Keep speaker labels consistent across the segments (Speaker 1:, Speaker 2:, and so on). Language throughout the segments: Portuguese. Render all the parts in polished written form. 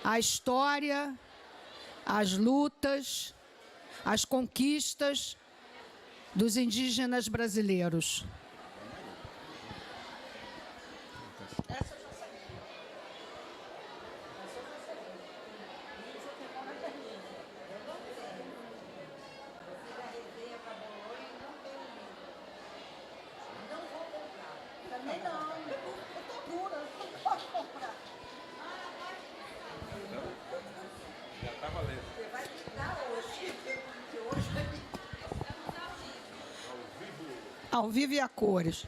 Speaker 1: a história, as lutas, as conquistas dos indígenas brasileiros. Ao vivo e a cores.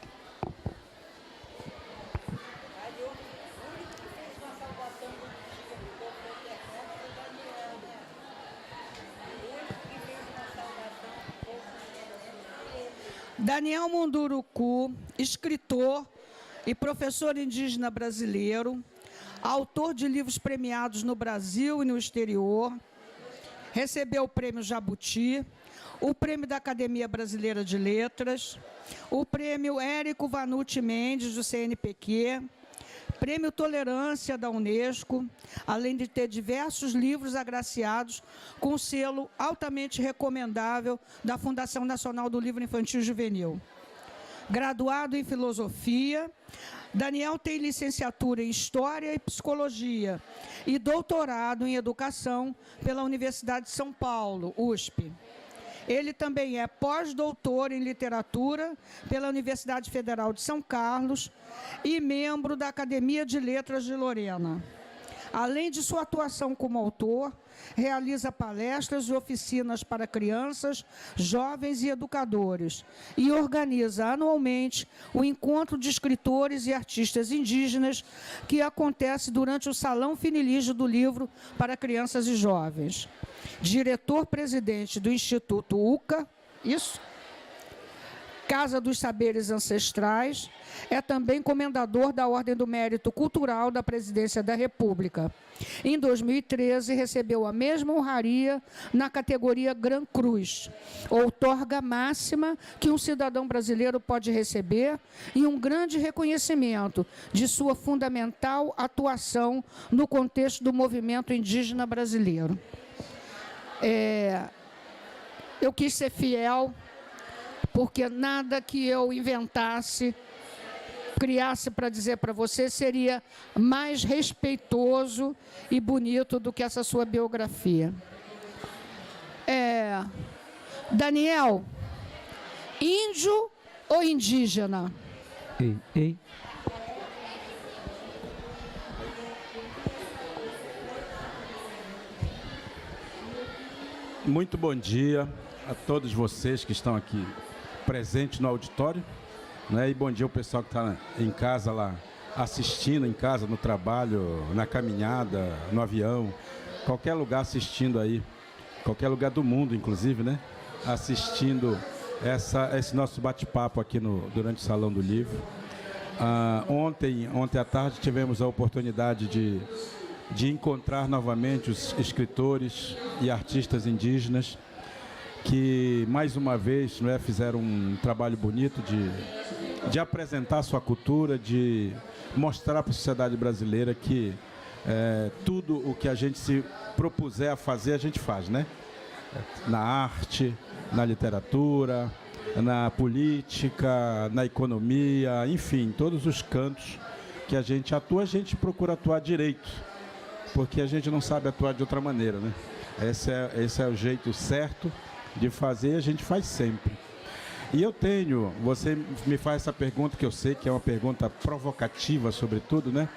Speaker 1: Daniel Munduruku, escritor e professor indígena brasileiro, autor de livros premiados no Brasil e no exterior, recebeu o Prêmio Jabuti, o Prêmio da Academia Brasileira de Letras, o Prêmio Érico Vanucci Mendes, do CNPq, Prêmio Tolerância da Unesco, além de ter diversos livros agraciados com o selo altamente recomendável da Fundação Nacional do Livro Infantil e Juvenil. Graduado em Filosofia, Daniel tem licenciatura em História e Psicologia e doutorado em Educação pela Universidade de São Paulo, USP. Ele também é pós-doutor em Literatura pela Universidade Federal de São Carlos e membro da Academia de Letras de Lorena. Além de sua atuação como autor, realiza palestras e oficinas para crianças, jovens e educadores e organiza anualmente o Encontro de Escritores e Artistas Indígenas, que acontece durante o Salão Finilígio do Livro para Crianças e Jovens. Diretor-presidente do Instituto UCA, isso? Casa dos Saberes Ancestrais, é também comendador da Ordem do Mérito Cultural da Presidência da República. Em 2013, recebeu a mesma honraria na categoria Gran Cruz, outorga máxima que um cidadão brasileiro pode receber e um grande reconhecimento de sua fundamental atuação no contexto do movimento indígena brasileiro. Eu quis ser fiel, porque nada que eu inventasse, criasse para dizer para você, seria mais respeitoso e bonito do que essa sua biografia. Daniel, índio ou indígena?
Speaker 2: Ei. Muito bom dia a todos vocês que estão aqui presentes no auditório, né? E bom dia ao pessoal que está em casa lá, assistindo em casa, no trabalho, na caminhada, no avião, qualquer lugar assistindo aí, qualquer lugar do mundo, inclusive, né? Assistindo esse nosso bate-papo aqui durante o Salão do Livro. Ontem à tarde tivemos a oportunidade de encontrar novamente os escritores e artistas indígenas que, mais uma vez, fizeram um trabalho bonito de apresentar sua cultura, de mostrar para a sociedade brasileira que tudo o que a gente se propuser a fazer, a gente faz, né? Na arte, na literatura, na política, na economia, enfim, todos os cantos que a gente atua, a gente procura atuar direito, porque a gente não sabe atuar de outra maneira, né? Esse é o jeito certo de fazer, a gente faz sempre. E você me faz essa pergunta, que eu sei que é uma pergunta provocativa, sobretudo, né?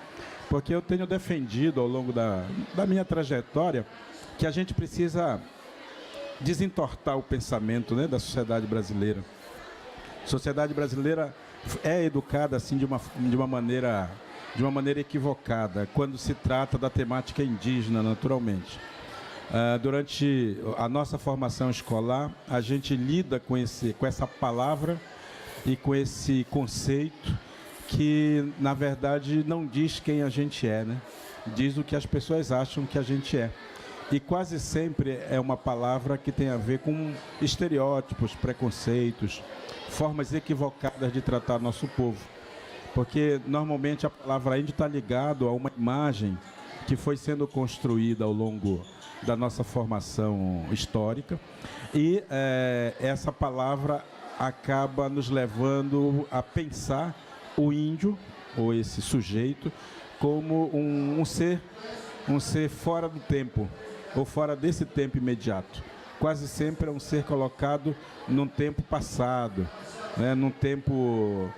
Speaker 2: Porque eu tenho defendido ao longo da minha trajetória que a gente precisa desentortar o pensamento, né, da sociedade brasileira. A sociedade brasileira é educada assim de uma maneira equivocada quando se trata da temática indígena, naturalmente. Durante a nossa formação escolar, a gente lida com essa palavra e com esse conceito que, na verdade, não diz quem a gente é, né? Diz o que as pessoas acham que a gente é. E quase sempre é uma palavra que tem a ver com estereótipos, preconceitos, formas equivocadas de tratar nosso povo. Porque, normalmente, a palavra índio está ligada a uma imagem que foi sendo construída ao longo da nossa formação histórica, e essa palavra acaba nos levando a pensar o índio, ou esse sujeito, como um ser fora do tempo, ou fora desse tempo imediato. Quase sempre é um ser colocado num tempo passado, né, num tempo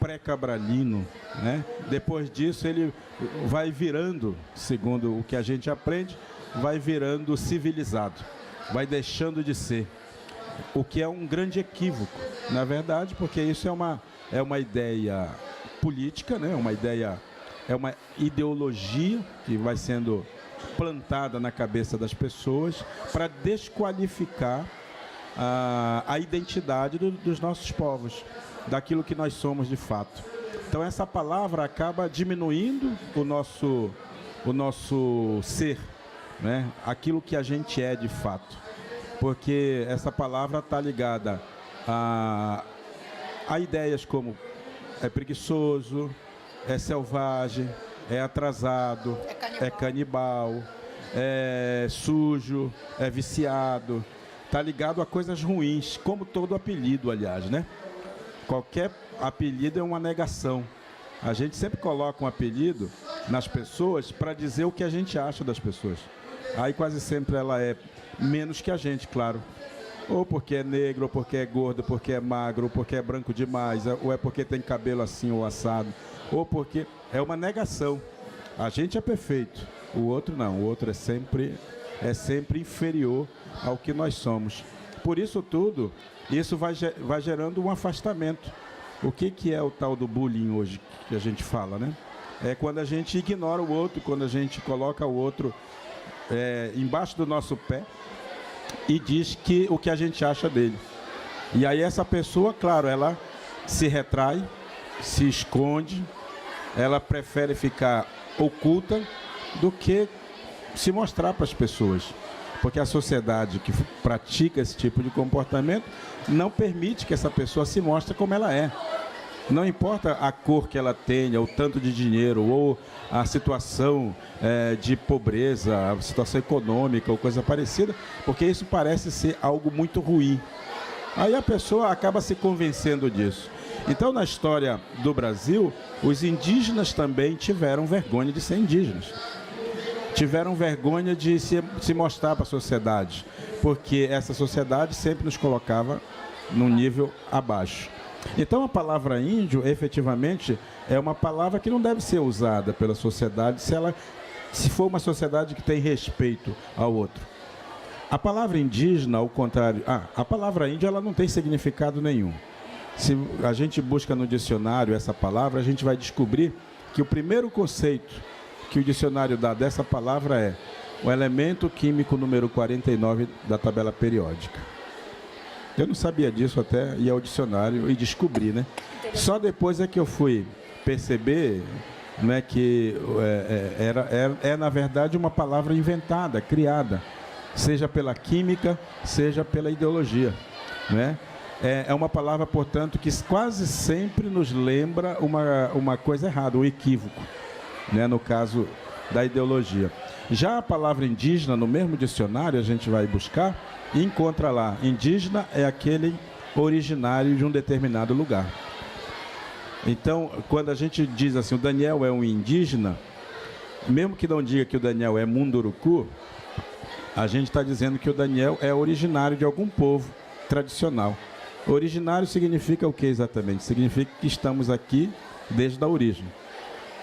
Speaker 2: pré-cabralino, né? Depois disso ele vai virando, segundo o que a gente aprende, vai virando civilizado, vai deixando de ser, o que é um grande equívoco, na verdade, porque isso é uma ideia política, né? É uma ideologia que vai sendo plantada na cabeça das pessoas para desqualificar a identidade dos nossos povos, daquilo que nós somos de fato. Então essa palavra acaba diminuindo o nosso ser, né? Aquilo que a gente é de fato, porque essa palavra está ligada a ideias como é preguiçoso, é selvagem, é atrasado, é canibal, é sujo, é viciado. Está ligado a coisas ruins, como todo apelido, aliás, né? Qualquer apelido é uma negação. A gente sempre coloca um apelido nas pessoas para dizer o que a gente acha das pessoas. Aí quase sempre ela é menos que a gente, claro. Ou porque é negro, ou porque é gordo, ou porque é magro, ou porque é branco demais, ou é porque tem cabelo assim ou assado, ou porque é uma negação. A gente é perfeito, o outro não, o outro é sempre inferior ao que nós somos. Por isso tudo, isso vai gerando um afastamento. O que é o tal do bullying hoje que a gente fala, né? É quando a gente ignora o outro, quando a gente coloca o outro embaixo do nosso pé e diz o que a gente acha dele. E aí essa pessoa, claro, ela se retrai, se esconde, ela prefere ficar oculta do que se mostrar para as pessoas. Porque a sociedade que pratica esse tipo de comportamento não permite que essa pessoa se mostre como ela é. Não importa a cor que ela tenha, o tanto de dinheiro, ou a situação de pobreza, a situação econômica ou coisa parecida, porque isso parece ser algo muito ruim. Aí a pessoa acaba se convencendo disso. Então, na história do Brasil, os indígenas também tiveram vergonha de ser indígenas. Tiveram vergonha de se mostrar para a sociedade, porque essa sociedade sempre nos colocava num nível abaixo. Então a palavra índio, efetivamente, é uma palavra que não deve ser usada pela sociedade se for uma sociedade que tem respeito ao outro. A palavra indígena, ao contrário, a palavra índio ela não tem significado nenhum. Se a gente busca no dicionário essa palavra, a gente vai descobrir que o primeiro conceito que o dicionário dá dessa palavra é o elemento químico número 49 da tabela periódica. Eu não sabia disso até ir ao dicionário e descobri, né? Só depois é que eu fui perceber, né, que na verdade uma palavra inventada, criada, seja pela química, seja pela ideologia, né? É uma palavra, portanto, que quase sempre nos lembra uma coisa errada, um equívoco, né, no caso da ideologia. Já a palavra indígena, no mesmo dicionário, a gente vai buscar e encontra lá, indígena é aquele originário de um determinado lugar. Então, quando a gente diz assim, o Daniel é um indígena, mesmo que não diga que o Daniel é munduruku, a gente está dizendo que o Daniel é originário de algum povo tradicional. Originário significa o que exatamente? Significa que estamos aqui desde a origem.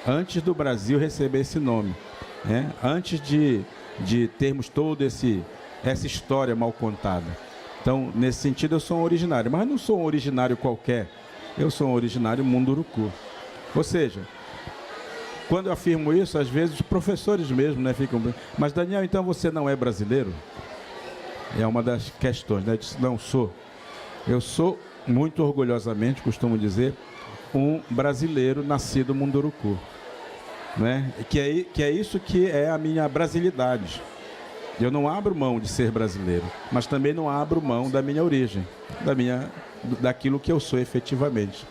Speaker 2: Antes do Brasil receber esse nome, né? Antes de termos toda essa história mal contada. Então, nesse sentido, eu sou um originário, mas não sou um originário qualquer, eu sou um originário munduruku. Ou seja, quando eu afirmo isso, às vezes os professores mesmo, né, ficam... Mas, Daniel, então você não é brasileiro? É uma das questões, né? Eu disse, não sou. Eu sou, muito orgulhosamente, costumo dizer, um brasileiro nascido munduruku, né? Que é isso que é a minha brasilidade. Eu não abro mão de ser brasileiro, mas também não abro mão da minha origem, daquilo que eu sou efetivamente.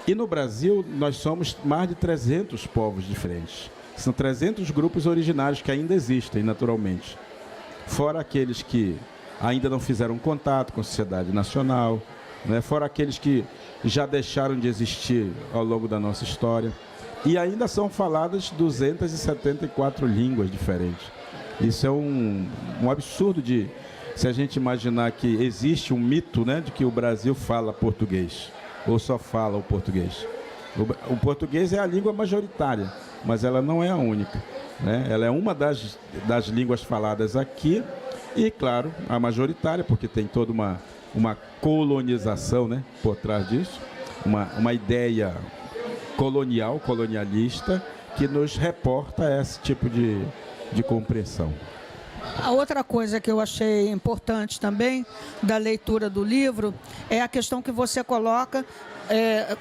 Speaker 2: E no Brasil, nós somos mais de 300 povos diferentes. São 300 grupos originários que ainda existem, naturalmente. Fora aqueles que ainda não fizeram contato com a sociedade nacional, né? Fora aqueles que já deixaram de existir ao longo da nossa história. E ainda são faladas 274 línguas diferentes. Isso é um absurdo se a gente imaginar que existe um mito, né, de que o Brasil fala português, ou só fala o português. O português é a língua majoritária, mas ela não é a única, né? Ela é uma das línguas faladas aqui e, claro, a majoritária, porque tem toda uma colonização, né, por trás disso, uma ideia colonialista, que nos reporta esse tipo de compreensão.
Speaker 1: A outra coisa que eu achei importante também da leitura do livro é a questão que você coloca,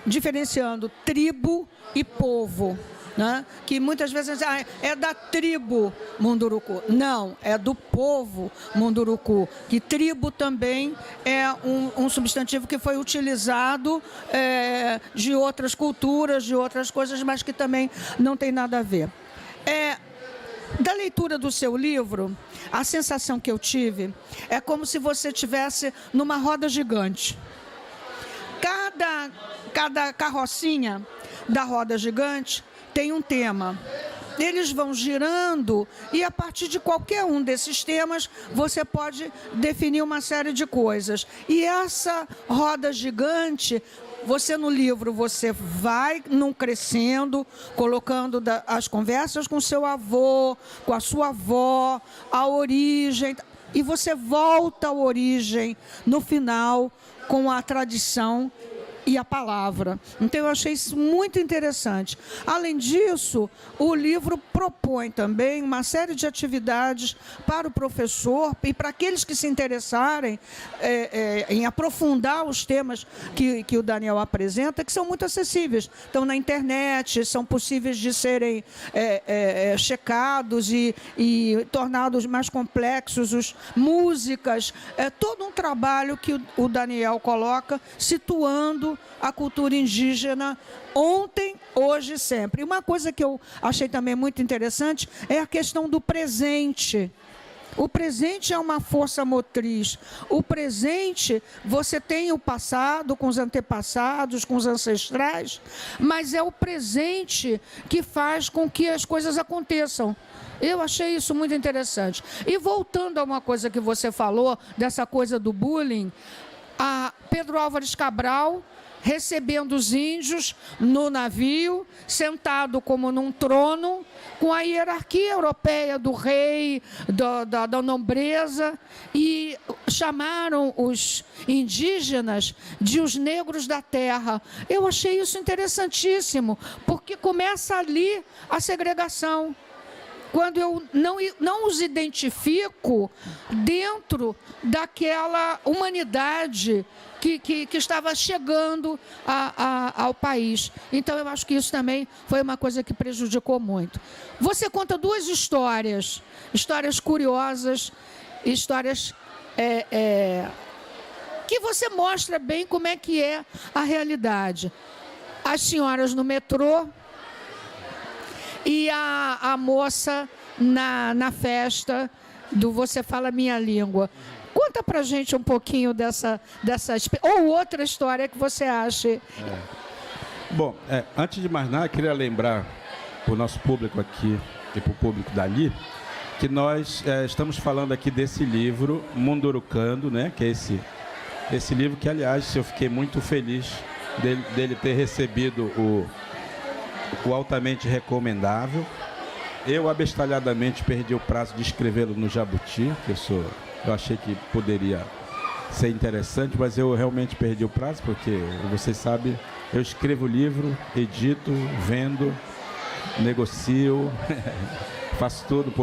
Speaker 1: diferenciando tribo e povo, né? Que muitas vezes é da tribo Munduruku. Não, é do povo Munduruku. Que tribo também é um substantivo que foi utilizado de outras culturas, de outras coisas, mas que também não tem nada a ver. Da leitura do seu livro, a sensação que eu tive é como se você estivesse numa roda gigante. Cada carrocinha da roda gigante tem um tema. Eles vão girando e, a partir de qualquer um desses temas, você pode definir uma série de coisas. E essa roda gigante, no livro, você vai crescendo, colocando as conversas com seu avô, com a sua avó, a origem, e você volta à origem no final com a tradição e a palavra. Então, eu achei isso muito interessante. Além disso, o livro propõe também uma série de atividades para o professor e para aqueles que se interessarem em aprofundar os temas que o Daniel apresenta, que são muito acessíveis. Estão na internet, são possíveis de serem checados e tornados mais complexos, músicas, todo um trabalho que o Daniel coloca, situando a cultura indígena ontem, hoje e sempre. E uma coisa que eu achei também muito interessante é a questão do presente. O presente é uma força motriz. O presente, você tem o passado com os antepassados, com os ancestrais, mas é o presente que faz com que as coisas aconteçam. Eu achei isso muito interessante. E voltando a uma coisa que você falou, dessa coisa do bullying, a Pedro Álvares Cabral recebendo os índios no navio, sentado como num trono, com a hierarquia europeia do rei, da nobreza, e chamaram os indígenas de os negros da terra. Eu achei isso interessantíssimo, porque começa ali a segregação. Quando eu não os identifico dentro daquela humanidade que estava chegando ao país. Então, eu acho que isso também foi uma coisa que prejudicou muito. Você conta duas histórias curiosas, histórias que você mostra bem como é que é a realidade. As senhoras no metrô e a moça na festa do Você Fala Minha Língua. Conta pra gente um pouquinho dessa ou outra história que você ache.
Speaker 2: Bom, antes de mais nada, eu queria lembrar para o nosso público aqui e para o público dali, que nós estamos falando aqui desse livro, Mundurucando, né? Que é esse livro que, aliás, eu fiquei muito feliz dele ter recebido o altamente recomendável. Eu, abestalhadamente, perdi o prazo de escrevê-lo no Jabuti, que eu achei que poderia ser interessante, mas eu realmente perdi o prazo, porque, vocês sabem, eu escrevo livro, edito, vendo, negocio, faço tudo, um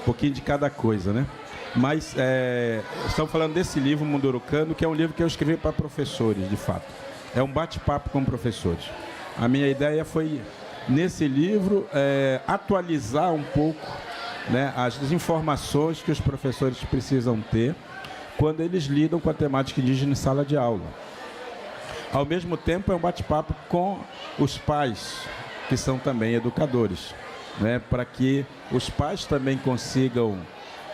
Speaker 2: pouquinho de cada coisa, né? Mas estamos falando desse livro, Mundurucando, que é um livro que eu escrevi para professores, de fato. É um bate-papo com professores. A minha ideia foi, nesse livro, atualizar um pouco, né, as informações que os professores precisam ter quando eles lidam com a temática indígena em sala de aula. Ao mesmo tempo, é um bate-papo com os pais, que são também educadores. né, para que os pais também consigam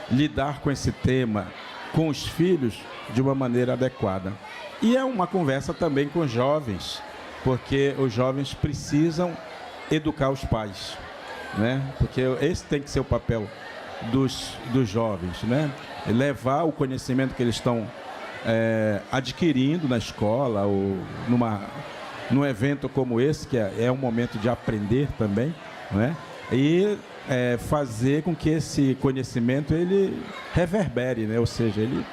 Speaker 2: lidar com esse tema, com os filhos, de uma maneira adequada. E é uma conversa também com os jovens, porque os jovens precisam educar os pais, né? Porque esse tem que ser o papel dos jovens, né? Levar o conhecimento que eles estão adquirindo na escola ou num evento como esse, que é um momento de aprender também, né? E fazer com que esse conhecimento ele reverbere, né? Ou seja, ele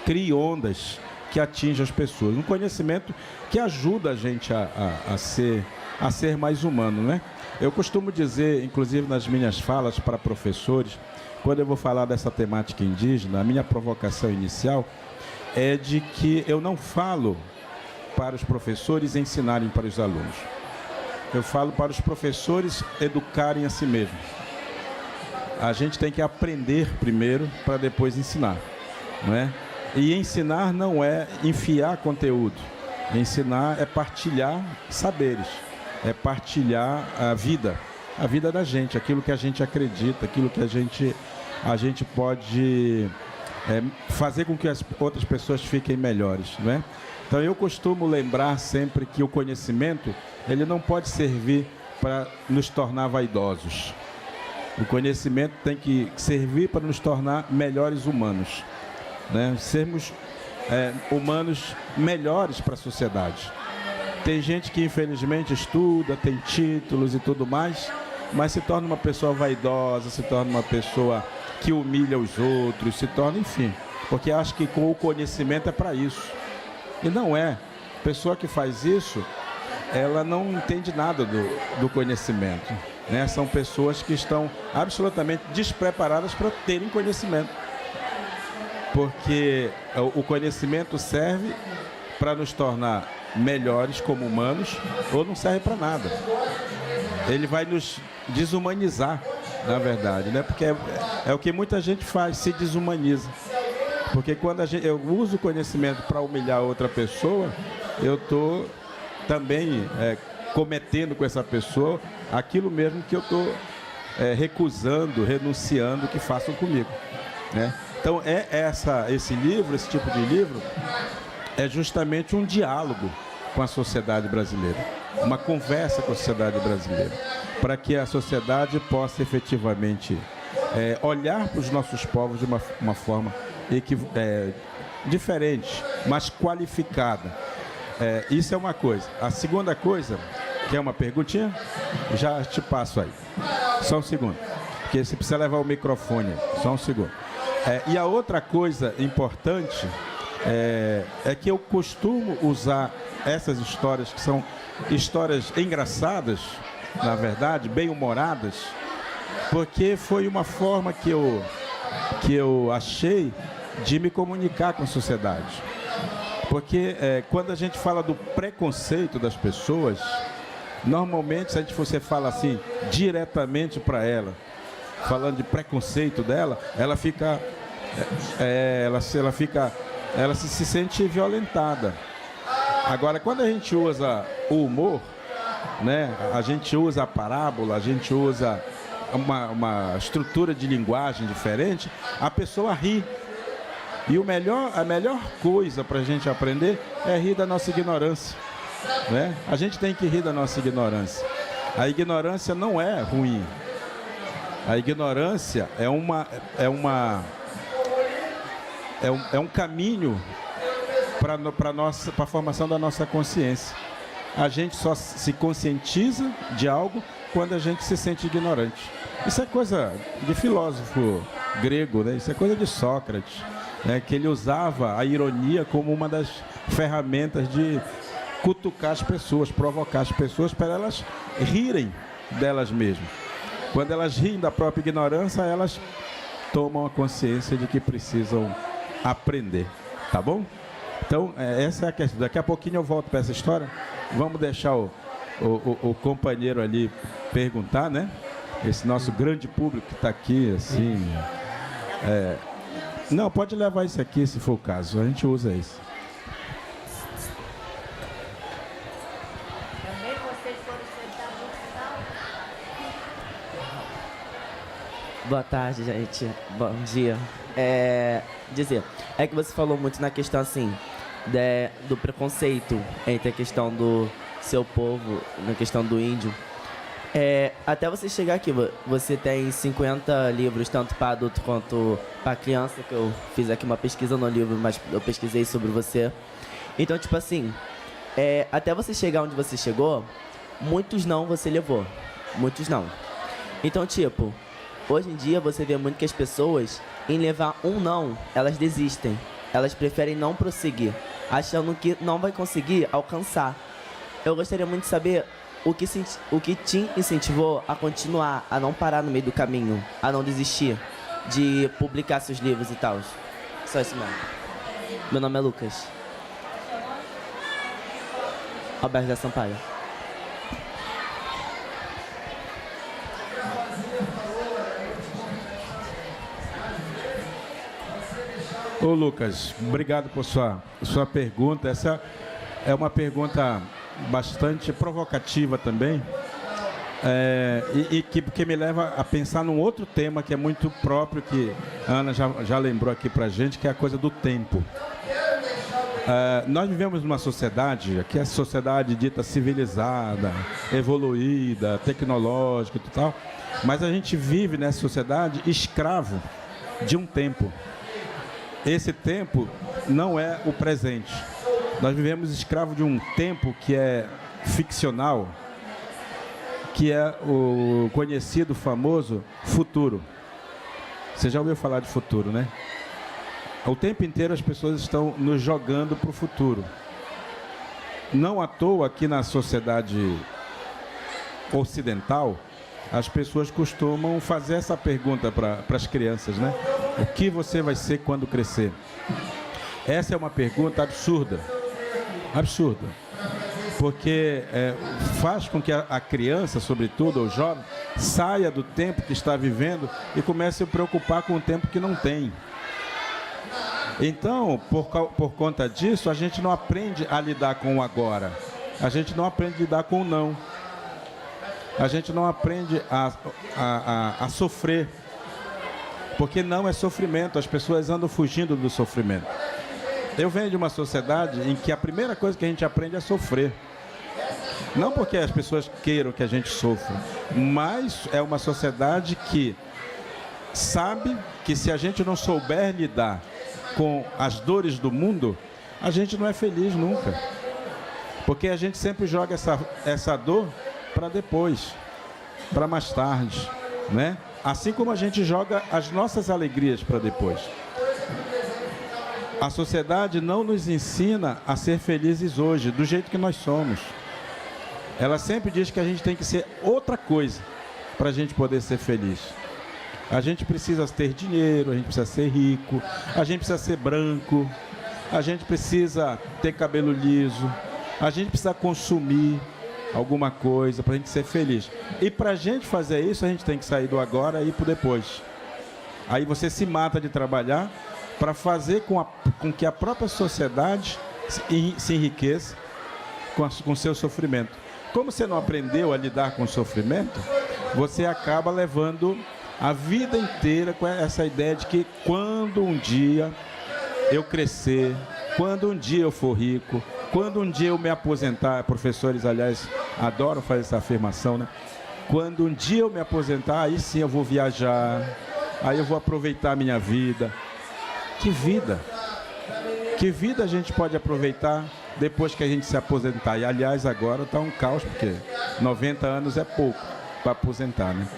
Speaker 2: crie ondas que atinjam as pessoas. Um conhecimento que ajuda a gente a ser mais humano, né? Eu costumo dizer, inclusive nas minhas falas para professores, quando eu vou falar dessa temática indígena, a minha provocação inicial é de que eu não falo para os professores ensinarem para os alunos. Eu falo para os professores educarem a si mesmos. A gente tem que aprender primeiro para depois ensinar, não é? E ensinar não é enfiar conteúdo. Ensinar é partilhar saberes, é partilhar a vida da gente, aquilo que a gente acredita, aquilo que a gente pode fazer com que as outras pessoas fiquem melhores, não é? Então eu costumo lembrar sempre que o conhecimento, ele não pode servir para nos tornar vaidosos. O conhecimento tem que servir para nos tornar melhores humanos, né? Sermos humanos melhores para a sociedade. Tem gente que infelizmente estuda, tem títulos e tudo mais, mas se torna uma pessoa vaidosa, se torna uma pessoa que humilha os outros, se torna, enfim, porque acha que com o conhecimento é para isso. E não é. A pessoa que faz isso, ela não entende nada do conhecimento, né? São pessoas que estão absolutamente despreparadas para terem conhecimento. Porque o conhecimento serve para nos tornar melhores como humanos ou não serve para nada. Ele vai nos desumanizar, na verdade, né? Porque é o que muita gente faz, se desumaniza. Porque quando eu uso o conhecimento para humilhar outra pessoa, eu estou também cometendo com essa pessoa aquilo mesmo que eu estou recusando, renunciando que façam comigo, né? Então esse livro, esse tipo de livro, é justamente um diálogo com a sociedade brasileira, uma conversa com a sociedade brasileira, para que a sociedade possa efetivamente olhar para os nossos povos de uma forma diferente, mais qualificada. Isso é uma coisa. A segunda coisa, que é uma perguntinha, já te passo aí. Só um segundo, porque você precisa levar o microfone. Só um segundo. E a outra coisa importante é que eu costumo usar essas histórias, que são histórias engraçadas, na verdade, bem-humoradas, porque foi uma forma que eu achei de me comunicar com a sociedade. Porque quando a gente fala do preconceito das pessoas, normalmente, se você fala assim, diretamente para ela, falando de preconceito dela, ela se sente violentada. Agora, quando a gente usa o humor, né, a gente usa a parábola, a gente usa uma estrutura de linguagem diferente, a pessoa ri. E a melhor coisa para a gente aprender é rir da nossa ignorância, né? A gente tem que rir da nossa ignorância. A ignorância não é ruim. A ignorância é um caminho para a formação da nossa consciência. A gente só se conscientiza de algo quando a gente se sente ignorante. Isso é coisa de filósofo grego, né? Isso é coisa de Sócrates, né? Que ele usava a ironia como uma das ferramentas de cutucar as pessoas, provocar as pessoas para elas rirem delas mesmas. Quando elas riem da própria ignorância, elas tomam a consciência de que precisam aprender, tá bom? Então, essa é a questão. Daqui a pouquinho eu volto para essa história. Vamos deixar o companheiro ali perguntar, né? Esse nosso grande público que está aqui, assim... Não, pode levar isso aqui, se for o caso. A gente usa isso.
Speaker 3: Também vocês foram sentados no final? Boa tarde, gente. Bom dia. É que você falou muito na questão, assim, do preconceito entre a questão do seu povo, na questão do índio. Até você chegar aqui, você tem 50 livros, tanto para adulto quanto para criança, que eu fiz aqui uma pesquisa no livro, mas eu pesquisei sobre você. Então, tipo assim, até você chegar onde você chegou, muitos não você levou, muitos não. Então, tipo, hoje em dia você vê muito que as pessoas, em levar um não, elas desistem. Elas preferem não prosseguir, achando que não vai conseguir alcançar. Eu gostaria muito de saber o que te incentivou a continuar, a não parar no meio do caminho, a não desistir de publicar seus livros e tal. Só isso mesmo. Meu nome é Lucas. Alberto da Sampaio.
Speaker 2: Ô Lucas, obrigado por sua pergunta. Essa é uma pergunta bastante provocativa também, que me leva a pensar num outro tema que é muito próprio, que a Ana já lembrou aqui pra gente, que é a coisa do tempo. Nós vivemos numa sociedade, que é a sociedade dita civilizada, evoluída, tecnológica e tal, mas a gente vive nessa sociedade escravo de um tempo. Esse tempo não é o presente. Nós vivemos escravo de um tempo que é ficcional, que é o conhecido, famoso futuro. Você já ouviu falar de futuro, né? O tempo inteiro as pessoas estão nos jogando para o futuro. Não à toa, aqui na sociedade ocidental, as pessoas costumam fazer essa pergunta para as crianças, né? O que você vai ser quando crescer? Essa é uma pergunta absurda. Absurda. Porque faz com que a criança, sobretudo, o jovem, saia do tempo que está vivendo e comece a se preocupar com o tempo que não tem. Então, por conta disso, a gente não aprende a lidar com o agora. A gente não aprende a lidar com o não. A gente não aprende a sofrer. Porque não é sofrimento, as pessoas andam fugindo do sofrimento. Eu venho de uma sociedade em que a primeira coisa que a gente aprende é sofrer. Não porque as pessoas queiram que a gente sofra, mas é uma sociedade que sabe que se a gente não souber lidar com as dores do mundo, a gente não é feliz nunca. Porque a gente sempre joga essa dor para depois, para mais tarde, né? Assim como a gente joga as nossas alegrias para depois. A sociedade não nos ensina a ser felizes hoje, do jeito que nós somos. Ela sempre diz que a gente tem que ser outra coisa para a gente poder ser feliz. A gente precisa ter dinheiro, a gente precisa ser rico, a gente precisa ser branco, a gente precisa ter cabelo liso, a gente precisa consumir alguma coisa para a gente ser feliz. E para a gente fazer isso, a gente tem que sair do agora e ir para o depois. Aí você se mata de trabalhar para fazer com que a própria sociedade se enriqueça com seu sofrimento. Como você não aprendeu a lidar com o sofrimento, você acaba levando a vida inteira com essa ideia de que quando um dia eu crescer, quando um dia eu for rico, quando um dia eu me aposentar, professores, aliás, adoram fazer essa afirmação, né? Quando um dia eu me aposentar, aí sim eu vou viajar, aí eu vou aproveitar a minha vida. Que vida? Que vida a gente pode aproveitar depois que a gente se aposentar? E, aliás, agora está um caos, porque 90 anos é pouco para aposentar, né?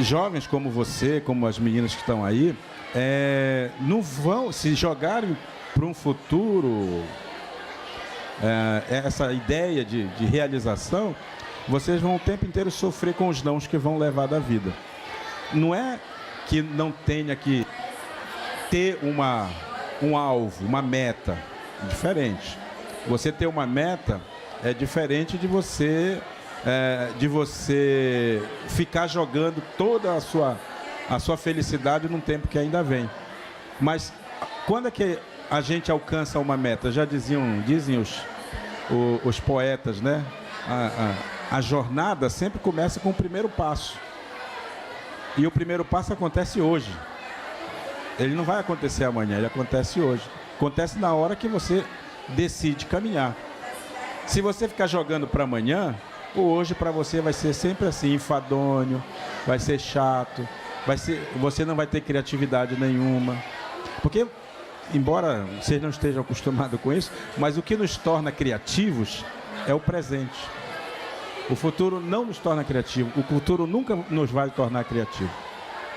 Speaker 2: Jovens como você, como as meninas que estão aí, não vão se jogarem para um futuro, essa ideia de realização, vocês vão o tempo inteiro sofrer com os nãos que vão levar da vida. Não é que não tenha que ter um alvo, uma meta, diferente. Você ter uma meta é diferente de você ficar jogando toda a sua felicidade num tempo que ainda vem. Mas quando é que a gente alcança uma meta? Já dizem os poetas, né? A jornada sempre começa com o primeiro passo. E o primeiro passo acontece hoje. Ele não vai acontecer amanhã, ele acontece hoje. Acontece na hora que você decide caminhar. Se você ficar jogando para amanhã, o hoje para você vai ser sempre assim, enfadonho, vai ser chato, você não vai ter criatividade nenhuma. Porque, embora vocês não estejam acostumados com isso, mas o que nos torna criativos é o presente. O futuro não nos torna criativos, o futuro nunca nos vai tornar criativo.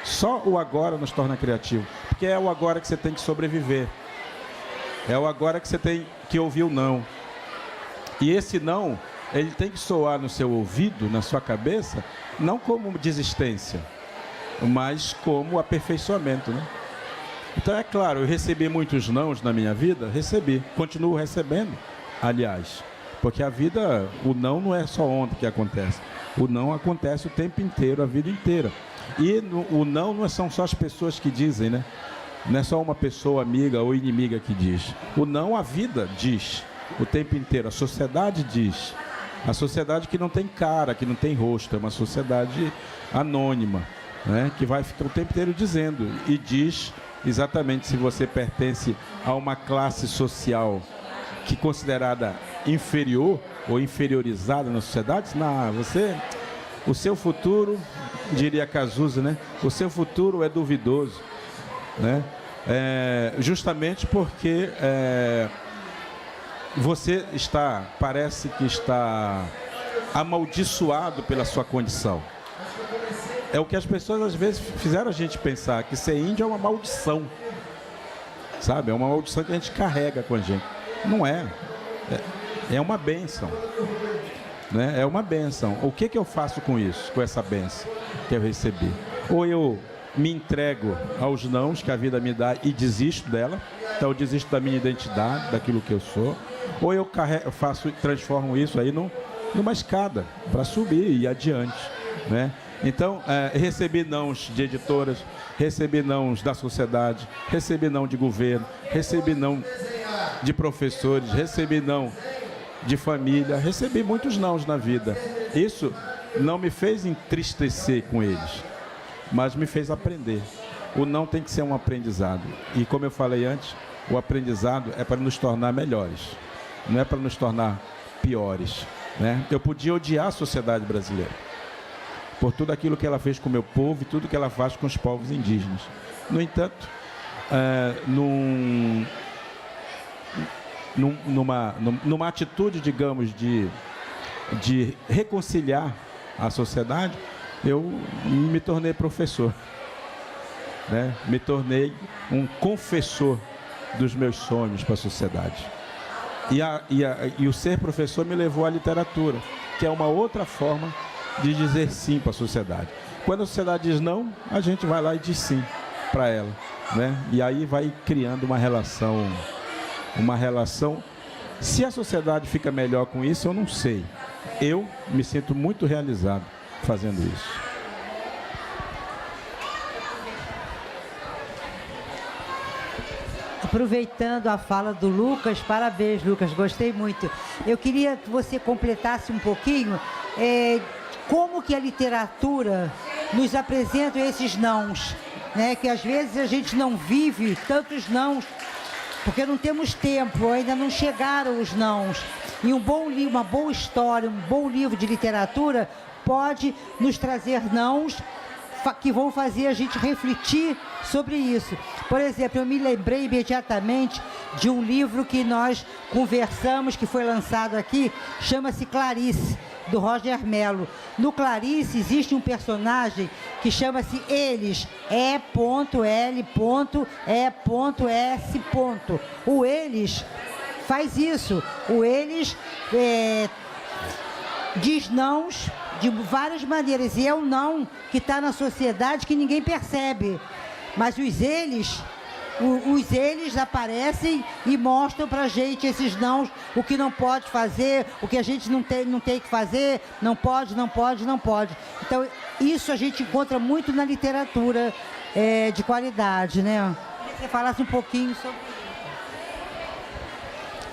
Speaker 2: Só o agora nos torna criativo, porque é o agora que você tem que sobreviver. É o agora que você tem que ouvir o não. E esse não, ele tem que soar no seu ouvido, na sua cabeça, não como desistência, mas como aperfeiçoamento, né? Então, é claro, eu recebi muitos nãos na minha vida, continuo recebendo, aliás. Porque a vida, o não é só ontem que acontece. O não acontece o tempo inteiro, a vida inteira. E o não são só as pessoas que dizem, né? Não é só uma pessoa amiga ou inimiga que diz. O não, a vida diz o tempo inteiro. A sociedade diz. A sociedade que não tem cara, que não tem rosto. É uma sociedade anônima, né? Que vai ficar o tempo inteiro dizendo. E diz exatamente se você pertence a uma classe social que é considerada inferior ou inferiorizada na sociedade. Não, o seu futuro, diria Cazuza, né? O seu futuro é duvidoso, né? Justamente porque você parece que está amaldiçoado pela sua condição. É o que as pessoas às vezes fizeram a gente pensar, que ser índio é uma maldição, sabe? É uma maldição que a gente carrega com a gente. Não é. É uma bênção, né? É uma bênção. O que eu faço com isso, com essa bênção que eu recebi? Ou eu me entrego aos nãos que a vida me dá e desisto dela, então eu desisto da minha identidade, daquilo que eu sou, ou eu transformo isso aí numa escada para subir e ir adiante, né? Então, recebi nãos de editoras, recebi nãos da sociedade, recebi não de governo, recebi não de professores, recebi não de família, recebi muitos nãos na vida. Isso não me fez entristecer com eles, mas me fez aprender. O não tem que ser um aprendizado. E como eu falei antes, o aprendizado é para nos tornar melhores, não é para nos tornar piores, né? Eu podia odiar a sociedade brasileira por tudo aquilo que ela fez com o meu povo e tudo que ela faz com os povos indígenas. No entanto, numa atitude, digamos, de reconciliar a sociedade, eu me tornei professor, né? Me tornei um confessor dos meus sonhos para a sociedade. E o ser professor me levou à literatura, que é uma outra forma de dizer sim para a sociedade. Quando a sociedade diz não, a gente vai lá e diz sim para ela, né? E aí vai criando uma relação. Se a sociedade fica melhor com isso, eu não sei. Eu me sinto muito realizado fazendo isso.
Speaker 4: Aproveitando a fala do Lucas, parabéns, Lucas, gostei muito. Eu queria que você completasse um pouquinho como que a literatura nos apresenta esses nãos, né? Que às vezes a gente não vive tantos nãos, porque não temos tempo, ainda não chegaram os nãos. E um bom livro, uma boa história, um bom livro de literatura pode nos trazer nãos que vão fazer a gente refletir sobre isso. Por exemplo, eu me lembrei imediatamente de um livro que nós conversamos, que foi lançado aqui, chama-se Clarice, do Roger Mello. No Clarice existe um personagem que chama-se Eles, E.L.E.S. O Eles faz isso. O Eles diz nãos de várias maneiras, e é um não que está na sociedade que ninguém percebe. Mas os eles aparecem e mostram pra gente esses nãos, o que não pode fazer, o que a gente não tem que fazer, não pode. Então, isso a gente encontra muito na literatura de qualidade, né? Queria que você falasse um pouquinho sobre isso.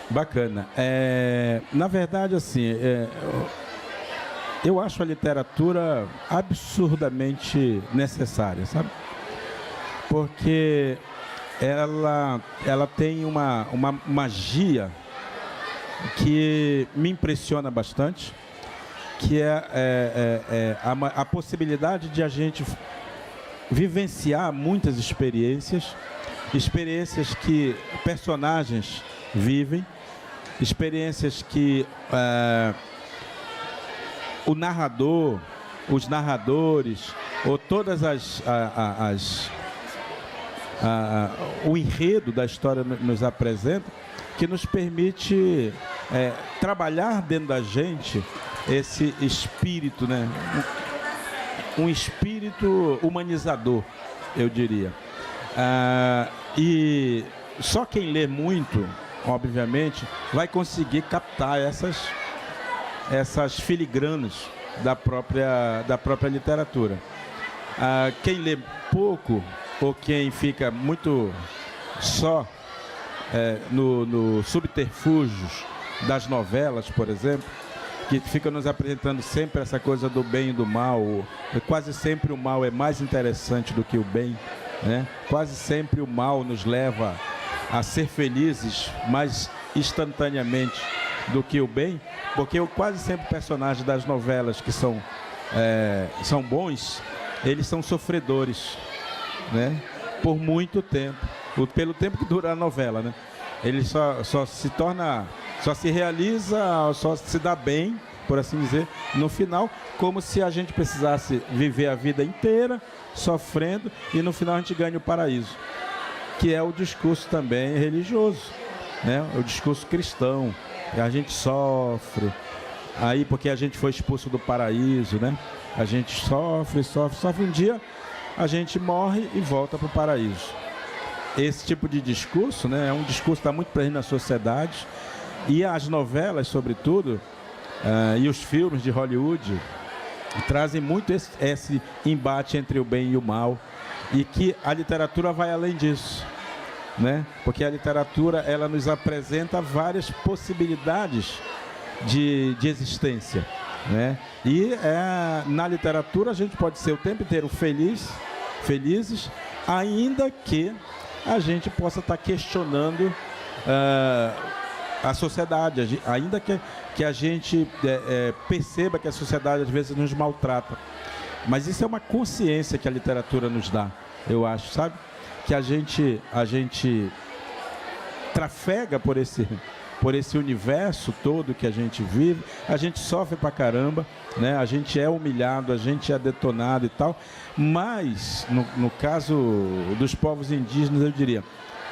Speaker 2: Bacana. Na verdade, assim, eu acho a literatura absurdamente necessária, sabe? Porque ela tem uma magia que me impressiona bastante, que é a possibilidade de a gente vivenciar muitas experiências que personagens vivem, experiências que o narrador, os narradores, ou todas o enredo da história nos apresenta, que nos permite trabalhar dentro da gente esse espírito, né? Um espírito humanizador, eu diria. E só quem lê muito, obviamente, vai conseguir captar essas filigranas da própria literatura. Quem lê pouco, ou quem fica muito só no subterfúgios das novelas, por exemplo, que ficam nos apresentando sempre essa coisa do bem e do mal. Quase sempre o mal é mais interessante do que o bem, né? Quase sempre o mal nos leva a ser felizes mais instantaneamente do que o bem, porque quase sempre personagens das novelas que são bons, eles são sofredores, né? Por muito tempo, pelo tempo que dura a novela, né? Ele só se realiza, só se dá bem, por assim dizer, no final, como se a gente precisasse viver a vida inteira sofrendo e no final a gente ganha o paraíso, que é o discurso também religioso, né? O discurso cristão. A gente sofre, aí porque a gente foi expulso do paraíso, né? A gente sofre, um dia a gente morre e volta para o paraíso. Esse tipo de discurso, né, é um discurso que está muito presente na sociedade, e as novelas, sobretudo, e os filmes de Hollywood trazem muito esse embate entre o bem e o mal, e que a literatura vai além disso, né? Porque a literatura, ela nos apresenta várias possibilidades de existência, né? E na literatura a gente pode ser o tempo inteiro felizes, ainda que a gente possa estar questionando a sociedade, ainda que a gente perceba que a sociedade às vezes nos maltrata. Mas isso é uma consciência que a literatura nos dá, eu acho, sabe? Que a gente trafega por esse universo todo que a gente vive, a gente sofre pra caramba, né? A gente é humilhado, a gente é detonado e tal, mas no caso dos povos indígenas, eu diria,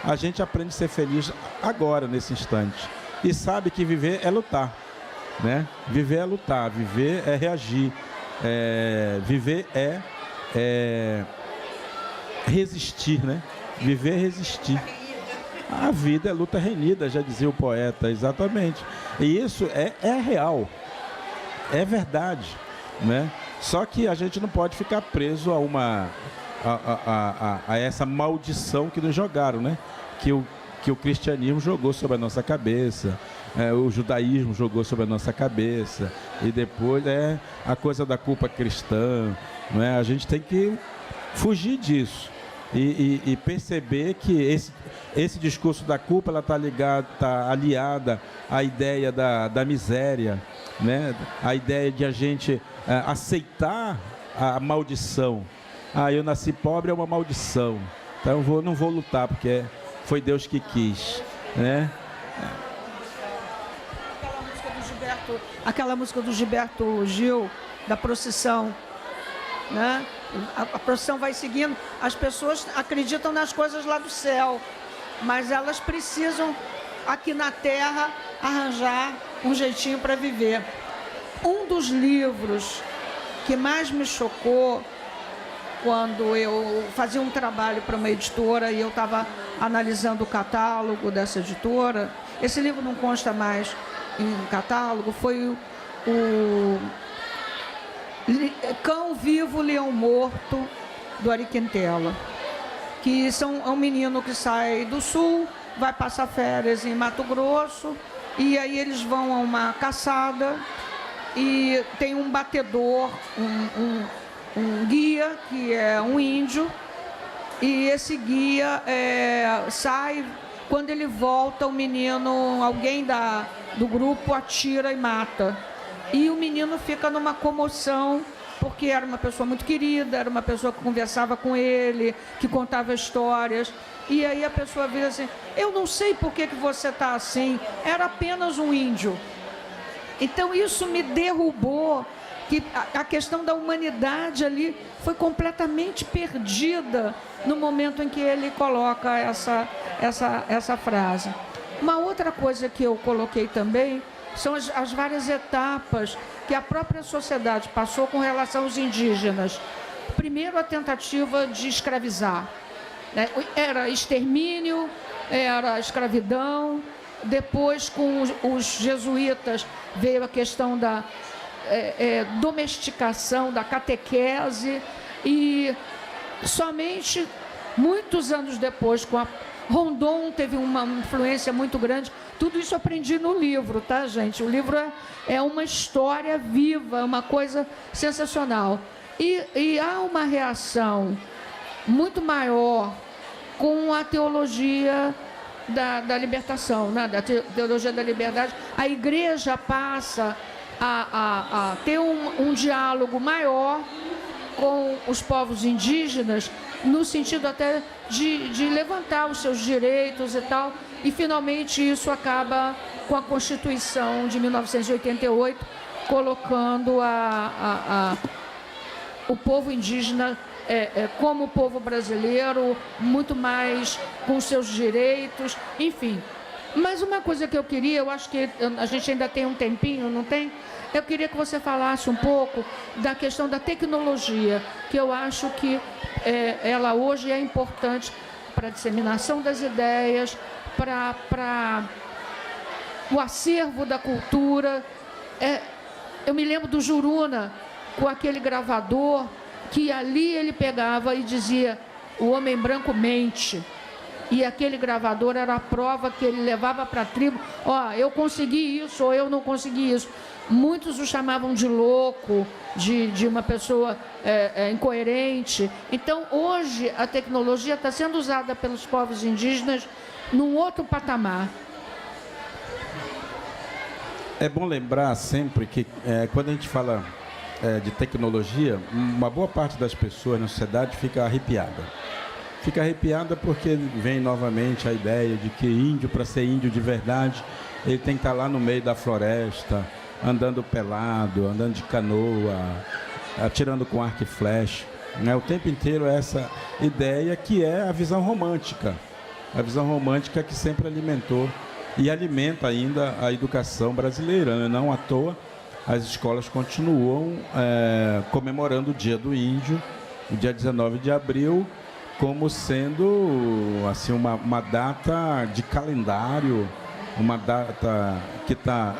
Speaker 2: a gente aprende a ser feliz agora, nesse instante, e sabe que viver é lutar, né? Viver é lutar, viver é reagir, viver é resistir, né? Viver é resistir. A vida é luta renhida, já dizia o poeta, exatamente. E isso é real, é verdade, né? Só que a gente não pode ficar preso a essa maldição que nos jogaram, né? Que o cristianismo jogou sobre a nossa cabeça, o judaísmo jogou sobre a nossa cabeça, e depois a coisa da culpa cristã, não é? A gente tem que fugir disso e perceber que esse discurso da culpa, ela está aliada à ideia da miséria, né? A ideia de a gente aceitar a maldição. Eu nasci pobre, é uma maldição, então eu não vou lutar porque foi Deus que quis, né?
Speaker 1: Aquela música do Gilberto Gil, da procissão, né? A procissão vai seguindo, as pessoas acreditam nas coisas lá do céu, mas elas precisam aqui na terra arranjar um jeitinho para viver. Um dos livros que mais me chocou, quando eu fazia um trabalho para uma editora e eu estava analisando o catálogo dessa editora, esse livro não consta mais em catálogo, foi o Cão Vivo, Leão Morto, do Ari Quintela, que é um menino que sai do sul, vai passar férias em Mato Grosso, e aí eles vão a uma caçada e tem um batedor, um guia, que é um índio, e esse guia sai, quando ele volta, o menino, alguém do grupo atira e mata. E o menino fica numa comoção, porque era uma pessoa muito querida, era uma pessoa que conversava com ele, que contava histórias. E aí a pessoa vira assim, eu não sei por que você está assim, era apenas um índio. Então isso me derrubou, que a questão da humanidade ali foi completamente perdida no momento em que ele coloca essa frase. Uma outra coisa que eu coloquei também são as várias etapas que a própria sociedade passou com relação aos indígenas. Primeiro, a tentativa de escravizar. Era extermínio, era escravidão. Depois, com os jesuítas, veio a questão da domesticação, da catequese. E somente muitos anos depois, com a Rondon, teve uma influência muito grande. Tudo isso eu aprendi no livro, tá, gente? O livro é uma história viva, uma coisa sensacional. E há uma reação muito maior com a teologia da libertação, né? Da teologia da liberdade. A igreja passa a ter um diálogo maior com os povos indígenas, no sentido até de levantar os seus direitos e tal, e finalmente isso acaba com a Constituição de 1988, colocando o povo indígena como o povo brasileiro, muito mais com seus direitos, enfim. Mas uma coisa que eu queria, eu acho que a gente ainda tem um tempinho, não tem? Eu queria que você falasse um pouco da questão da tecnologia, que eu acho que ela hoje é importante para a disseminação das ideias, para o acervo da cultura. Eu me lembro do Juruna, com aquele gravador, que ali ele pegava e dizia, o homem branco mente. E aquele gravador era a prova que ele levava para a tribo, eu consegui isso ou eu não consegui isso. Muitos o chamavam de louco, de uma pessoa incoerente. Então, hoje, a tecnologia está sendo usada pelos povos indígenas num outro patamar.
Speaker 2: É bom lembrar sempre que, quando a gente fala de tecnologia, uma boa parte das pessoas na sociedade fica arrepiada. Fica arrepiada porque vem novamente a ideia de que índio, para ser índio de verdade, ele tem que estar lá no meio da floresta, andando pelado, andando de canoa, atirando com arco e flecha. O tempo inteiro essa ideia que é a visão romântica. A visão romântica que sempre alimentou e alimenta ainda a educação brasileira. Não à toa, as escolas continuam comemorando o Dia do Índio, o dia 19 de abril, como sendo assim, uma data de calendário, uma data que está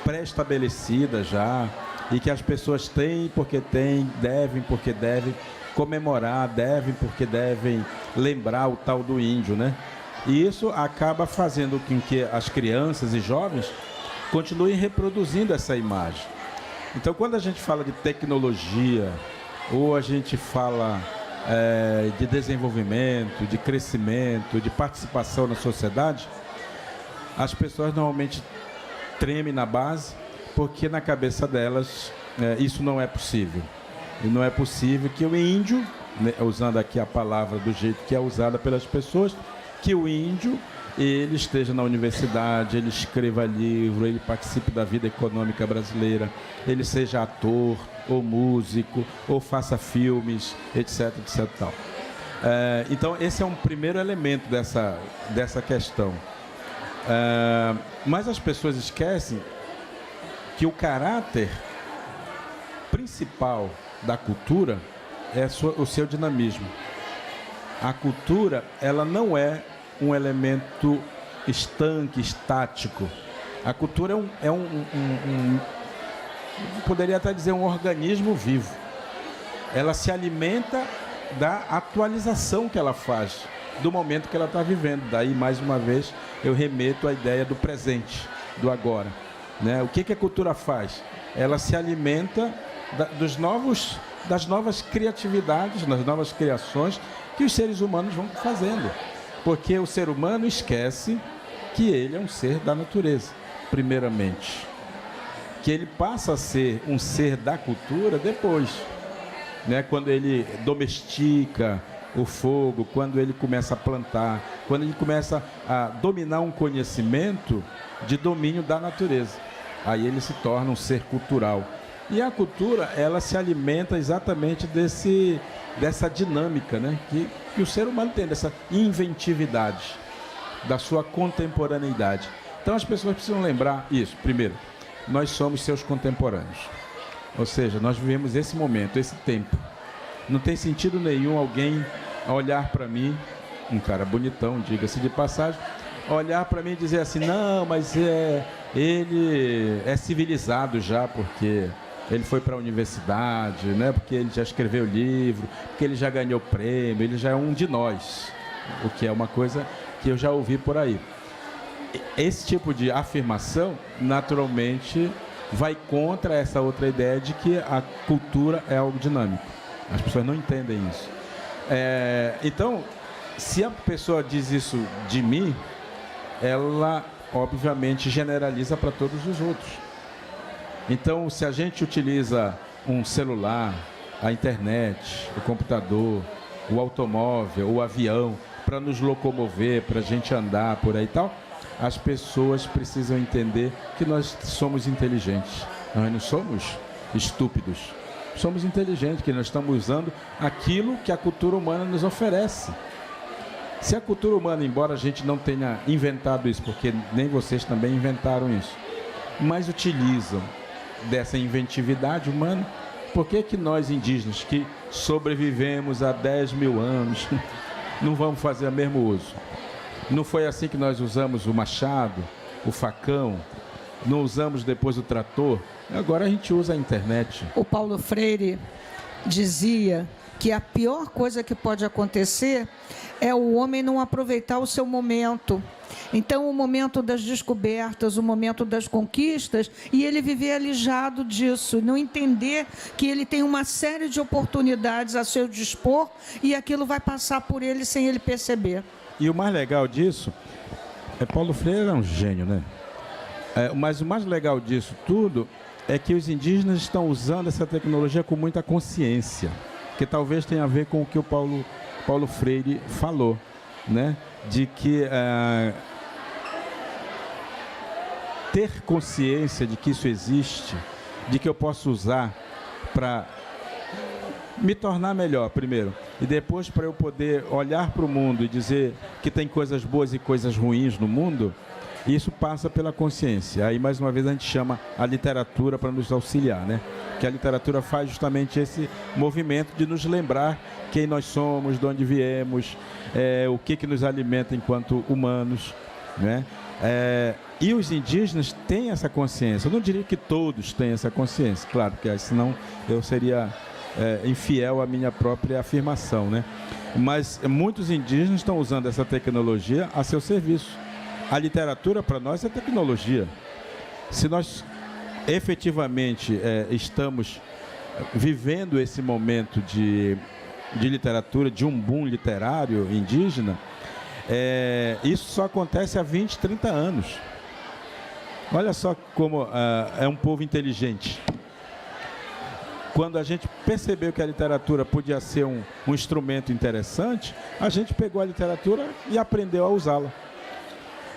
Speaker 2: pré-estabelecida já, e que as pessoas têm porque têm, devem porque devem comemorar, devem porque devem lembrar o tal do índio, né? E isso acaba fazendo com que as crianças e jovens continuem reproduzindo essa imagem. Então, quando a gente fala de tecnologia, ou a gente fala de desenvolvimento, de crescimento, de participação na sociedade, as pessoas normalmente tremem na base, porque na cabeça delas isso não é possível. E não é possível que o índio, né, usando aqui a palavra do jeito que é usada pelas pessoas, que o índio ele esteja na universidade, ele escreva livro, ele participe da vida econômica brasileira, ele seja ator, ou músico, ou faça filmes, etc, etc, tal. Então, esse é um primeiro elemento dessa questão. Mas as pessoas esquecem que o caráter principal da cultura é o seu dinamismo. A cultura, ela não é um elemento estanque, estático. A cultura poderia até dizer um organismo vivo. Ela se alimenta da atualização que ela faz, do momento que ela está vivendo. Daí, mais uma vez, eu remeto à ideia do presente, do agora. né? O que a cultura faz? Ela se alimenta das novas criatividades, das novas criações que os seres humanos vão fazendo. Porque o ser humano esquece que ele é um ser da natureza, primeiramente. Que ele passa a ser um ser da cultura depois, né? Quando ele domestica o fogo, quando ele começa a plantar, quando ele começa a dominar um conhecimento de domínio da natureza. Aí ele se torna um ser cultural. E a cultura, ela se alimenta exatamente dessa dinâmica, né? Que o ser humano tem, dessa inventividade, da sua contemporaneidade. Então as pessoas precisam lembrar isso. Primeiro, nós somos seus contemporâneos. Ou seja, nós vivemos esse momento, esse tempo. Não tem sentido nenhum alguém olhar para mim, um cara bonitão, diga-se de passagem, olhar para mim e dizer assim, não, mas ele é civilizado já, porque ele foi para a universidade, né? Porque ele já escreveu livro, porque ele já ganhou prêmio, ele já é um de nós, o que é uma coisa que eu já ouvi por aí. Esse tipo de afirmação, naturalmente, vai contra essa outra ideia de que a cultura é algo dinâmico. As pessoas não entendem isso. Então, se a pessoa diz isso de mim, ela, obviamente, generaliza para todos os outros. Então, se a gente utiliza um celular, a internet, o computador, o automóvel, o avião, para nos locomover, para a gente andar por aí e tal, as pessoas precisam entender que nós somos inteligentes. Nós não somos estúpidos. Somos inteligentes, que nós estamos usando aquilo que a cultura humana nos oferece. Se a cultura humana, embora a gente não tenha inventado isso, porque nem vocês também inventaram isso, mas utilizam dessa inventividade humana, por que nós indígenas, que sobrevivemos há 10 mil anos, não vamos fazer o mesmo uso? Não foi assim que nós usamos o machado, o facão, não usamos depois o trator? Agora a gente usa a internet.
Speaker 1: O Paulo Freire dizia que a pior coisa que pode acontecer é o homem não aproveitar o seu momento. Então, o momento das descobertas, o momento das conquistas, e ele viver alijado disso, não entender que ele tem uma série de oportunidades a seu dispor e aquilo vai passar por ele sem ele perceber.
Speaker 2: E o mais legal disso, Paulo Freire é um gênio, né? Mas o mais legal disso tudo é que os indígenas estão usando essa tecnologia com muita consciência, que talvez tenha a ver com o que o Paulo Freire falou, né? De que ter consciência de que isso existe, de que eu posso usar para me tornar melhor, primeiro, e depois para eu poder olhar para o mundo e dizer que tem coisas boas e coisas ruins no mundo, isso passa pela consciência. Aí, mais uma vez, a gente chama a literatura para nos auxiliar, né? Que a literatura faz justamente esse movimento de nos lembrar quem nós somos, de onde viemos, o que nos alimenta enquanto humanos, né? E os indígenas têm essa consciência. Eu não diria que todos têm essa consciência, claro, porque senão eu seria infiel à minha própria afirmação, né? Mas muitos indígenas estão usando essa tecnologia a seu serviço. A literatura para nós é tecnologia. Se nós efetivamente estamos vivendo esse momento de literatura, de um boom literário indígena, isso só acontece há 20, 30 anos. Olha só como é um povo inteligente. Quando a gente percebeu que a literatura podia ser um instrumento interessante, a gente pegou a literatura e aprendeu a usá-la.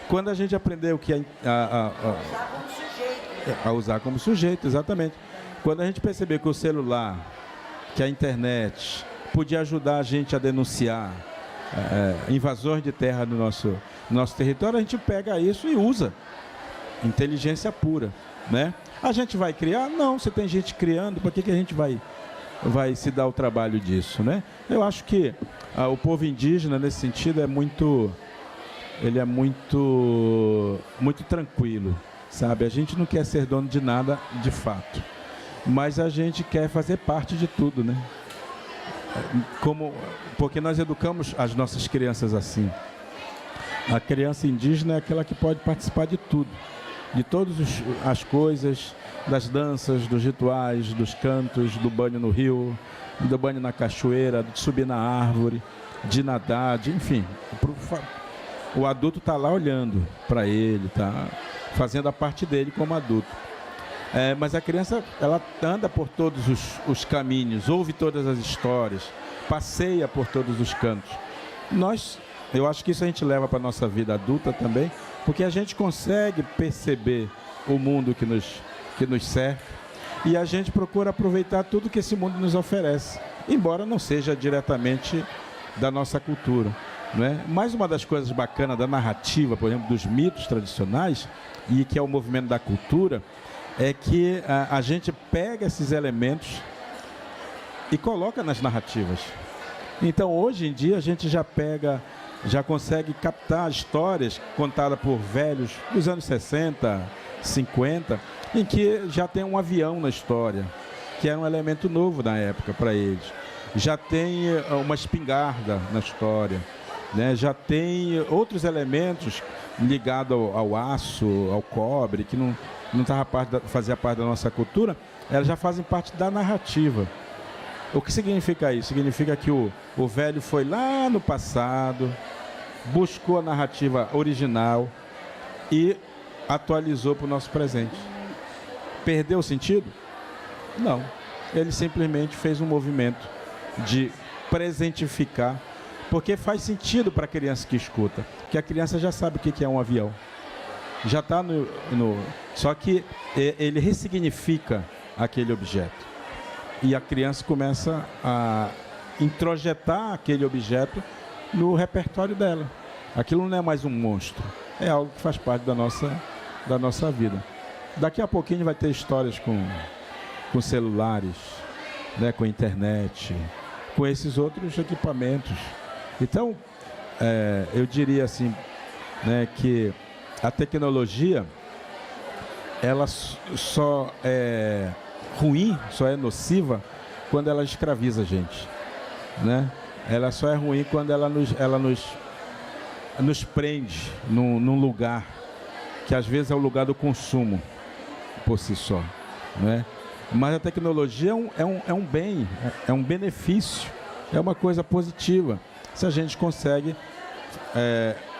Speaker 2: Quando a gente aprendeu que a usar como sujeito, exatamente. Quando a gente percebeu que o celular, que a internet podia ajudar a gente a denunciar invasões de terra no nosso território, a gente pega isso e usa. Inteligência pura, né? A gente vai criar? Não, se tem gente criando, por que a gente vai se dar o trabalho disso, né? Eu acho que o povo indígena, nesse sentido, ele é muito tranquilo, sabe? A gente não quer ser dono de nada de fato, mas a gente quer fazer parte de tudo, né? Porque nós educamos as nossas crianças assim. A criança indígena é aquela que pode participar de tudo. de todas as coisas, das danças, dos rituais, dos cantos, do banho no rio, do banho na cachoeira, de subir na árvore, de nadar, enfim. O adulto está lá olhando para ele, está fazendo a parte dele como adulto. Mas a criança, ela anda por todos os caminhos, ouve todas as histórias, passeia por todos os cantos. Eu acho que isso a gente leva para a nossa vida adulta também, porque a gente consegue perceber o mundo que nos cerca e a gente procura aproveitar tudo que esse mundo nos oferece, embora não seja diretamente da nossa cultura, não é? Mais uma das coisas bacanas da narrativa, por exemplo, dos mitos tradicionais, e que é o movimento da cultura, é que a gente pega esses elementos e coloca nas narrativas. Então, hoje em dia, a gente já consegue captar histórias contadas por velhos dos anos 60, 50, em que já tem um avião na história, que era um elemento novo na época para eles. Já tem uma espingarda na história, né? Já tem outros elementos ligados ao aço, ao cobre, que não fazia parte da nossa cultura, elas já fazem parte da narrativa. O que significa isso? Significa que o velho foi lá no passado, buscou a narrativa original e atualizou para o nosso presente. Perdeu o sentido? Não. Ele simplesmente fez um movimento de presentificar, porque faz sentido para a criança que escuta, que a criança já sabe o que é um avião. Já está Só que ele ressignifica aquele objeto. E a criança começa a introjetar aquele objeto no repertório dela. Aquilo não é mais um monstro, é algo que faz parte da nossa vida. Daqui a pouquinho vai ter histórias com celulares, né, com internet, com esses outros equipamentos. Então, eu diria assim, né, que a tecnologia, ela só é ruim, só é nociva quando ela escraviza a gente, né? Ela só é ruim quando ela nos prende num lugar que às vezes é o lugar do consumo por si só, né? Mas a tecnologia é um bem, é um benefício, é uma coisa positiva, se a gente consegue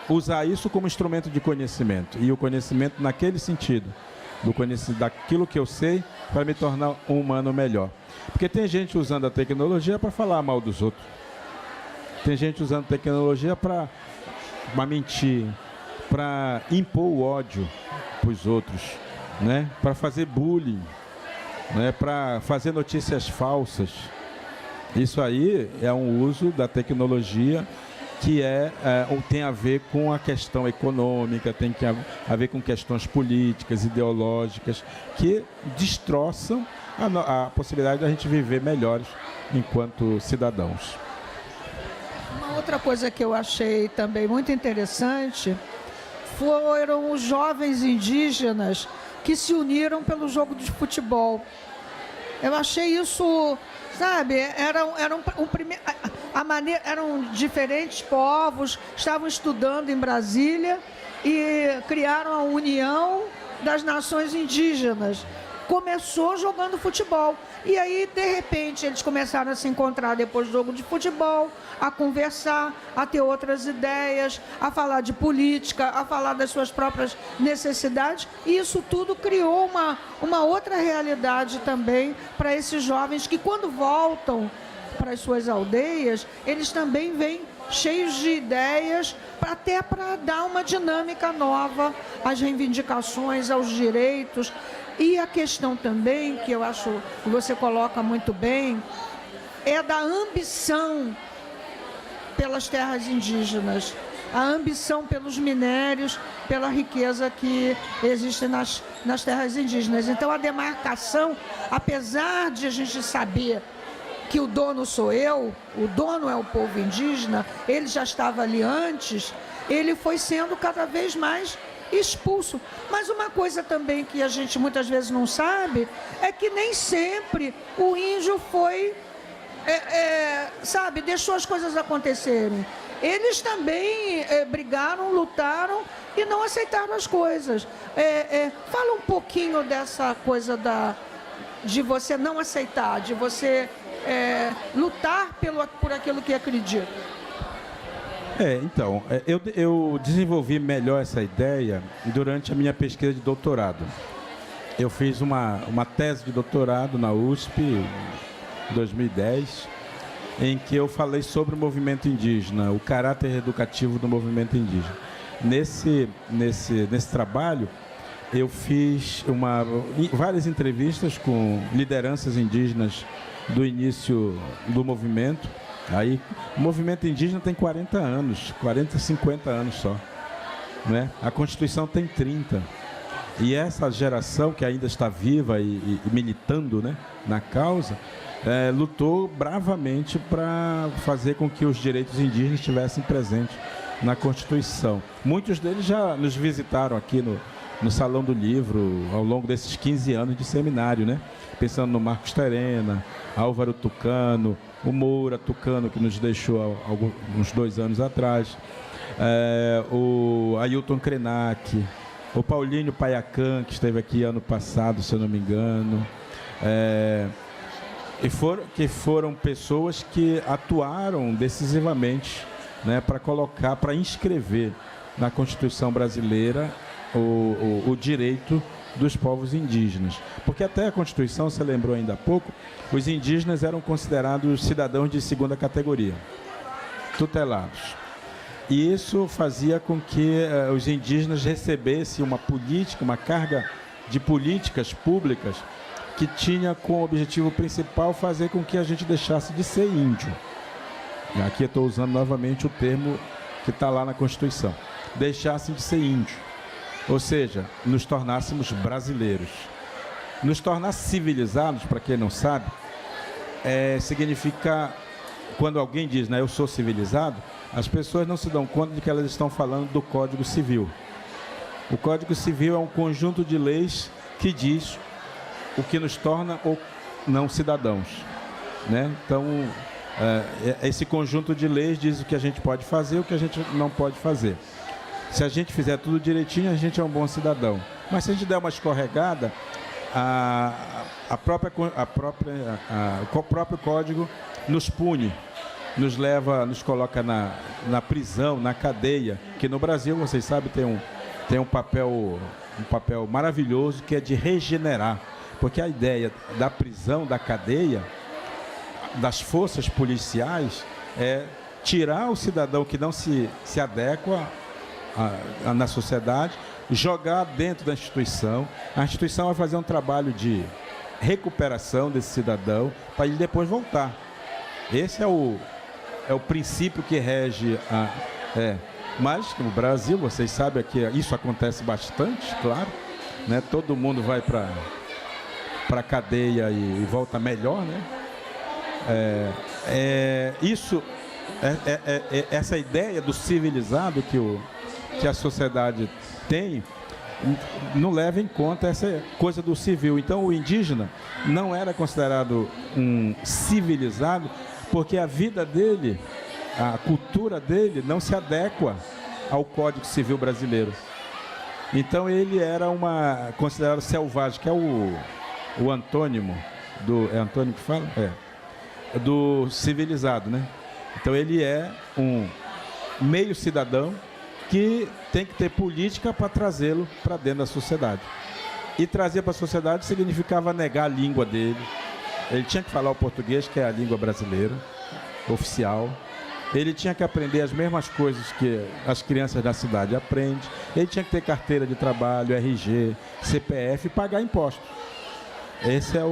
Speaker 2: usar isso como instrumento de conhecimento, e o conhecimento naquele sentido, daquilo que eu sei, para me tornar um humano melhor. Porque tem gente usando a tecnologia para falar mal dos outros, tem gente usando tecnologia para mentir, para impor o ódio para os outros, né? Para fazer bullying, né? Para fazer notícias falsas. Isso aí é um uso da tecnologia que tem a ver com a questão econômica, tem a ver com questões políticas, ideológicas, que destroçam a possibilidade de a gente viver melhores enquanto cidadãos.
Speaker 1: Uma outra coisa que eu achei também muito interessante foram os jovens indígenas que se uniram pelo jogo de futebol. Eu achei isso, sabe, eram diferentes povos, estavam estudando em Brasília e criaram a União das Nações Indígenas. Começou jogando futebol. E aí, de repente, eles começaram a se encontrar depois do jogo de futebol, a conversar, a ter outras ideias, a falar de política, a falar das suas próprias necessidades. E isso tudo criou uma outra realidade também para esses jovens que, quando voltam para as suas aldeias, eles também vêm cheios de ideias, até para dar uma dinâmica nova às reivindicações, aos direitos. E a questão também, que eu acho que você coloca muito bem, é da ambição pelas terras indígenas, a ambição pelos minérios, pela riqueza que existe nas terras indígenas. Então, a demarcação, apesar de a gente saber que o dono sou eu, o dono é o povo indígena, ele já estava ali antes, ele foi sendo cada vez mais expulso. Mas uma coisa também que a gente muitas vezes não sabe é que nem sempre o índio foi, deixou as coisas acontecerem. eles também brigaram, lutaram e não aceitaram as coisas. Fala um pouquinho dessa coisa de você não aceitar, de você lutar por aquilo que acredita.
Speaker 2: Então, eu desenvolvi melhor essa ideia durante a minha pesquisa de doutorado. Eu fiz uma tese de doutorado na USP em 2010, em que eu falei sobre o movimento indígena, o caráter educativo do movimento indígena. Nesse trabalho, eu fiz várias entrevistas com lideranças indígenas do início do movimento. Aí, o movimento indígena tem 40 anos, 50 anos só, né? A Constituição tem 30. E essa geração que ainda está viva e militando, né, na causa, lutou bravamente para fazer com que os direitos indígenas estivessem presentes na Constituição. Muitos deles já nos visitaram aqui no Salão do Livro ao longo desses 15 anos de seminário, né? Pensando no Marcos Terena, Álvaro Tucano, o Moura Tucano, que nos deixou uns 2 anos atrás, o Ailton Krenak, o Paulinho Paiacan, que esteve aqui ano passado, se eu não me engano, que foram pessoas que atuaram decisivamente, né, para inscrever na Constituição brasileira o direito dos povos indígenas. Porque até a Constituição, você lembrou ainda há pouco, os indígenas eram considerados cidadãos de segunda categoria, tutelados. E isso fazia com que os indígenas recebessem uma política, uma carga de políticas públicas que tinha como objetivo principal fazer com que a gente deixasse de ser índio. E aqui eu estou usando novamente o termo que está lá na Constituição. Deixassem de ser índio. Ou seja, nos tornássemos brasileiros. Nos tornar civilizados, para quem não sabe, significa, quando alguém diz, né, eu sou civilizado, as pessoas não se dão conta de que elas estão falando do Código Civil. O Código Civil é um conjunto de leis que diz o que nos torna ou não cidadãos, né? Então, esse conjunto de leis diz o que a gente pode fazer e o que a gente não pode fazer. Se a gente fizer tudo direitinho, a gente é um bom cidadão. Mas se a gente der uma escorregada, o próprio código nos pune, nos coloca na prisão, na cadeia, que no Brasil, vocês sabem, tem um papel maravilhoso, que é de regenerar. Porque a ideia da prisão, da cadeia, das forças policiais, é tirar o cidadão que não se adequa na sociedade, jogar dentro da instituição. A instituição vai fazer um trabalho de recuperação desse cidadão para ele depois voltar. Esse é o princípio que rege mas no Brasil, vocês sabem que isso acontece bastante, claro, né? Todo mundo vai para a cadeia e volta melhor, né? Essa ideia do civilizado que a sociedade tem não leva em conta essa coisa do civil. Então, o indígena não era considerado um civilizado porque a vida dele, a cultura dele não se adequa ao Código Civil brasileiro. Então, ele era considerado selvagem, que é o antônimo do... É antônimo que fala? Do civilizado, né? Então, ele é um meio cidadão que tem que ter política para trazê-lo para dentro da sociedade. E trazer para a sociedade significava negar a língua dele. Ele tinha que falar o português, que é a língua brasileira, oficial. Ele tinha que aprender as mesmas coisas que as crianças da cidade aprendem. Ele tinha que ter carteira de trabalho, RG, CPF e pagar impostos. Esse é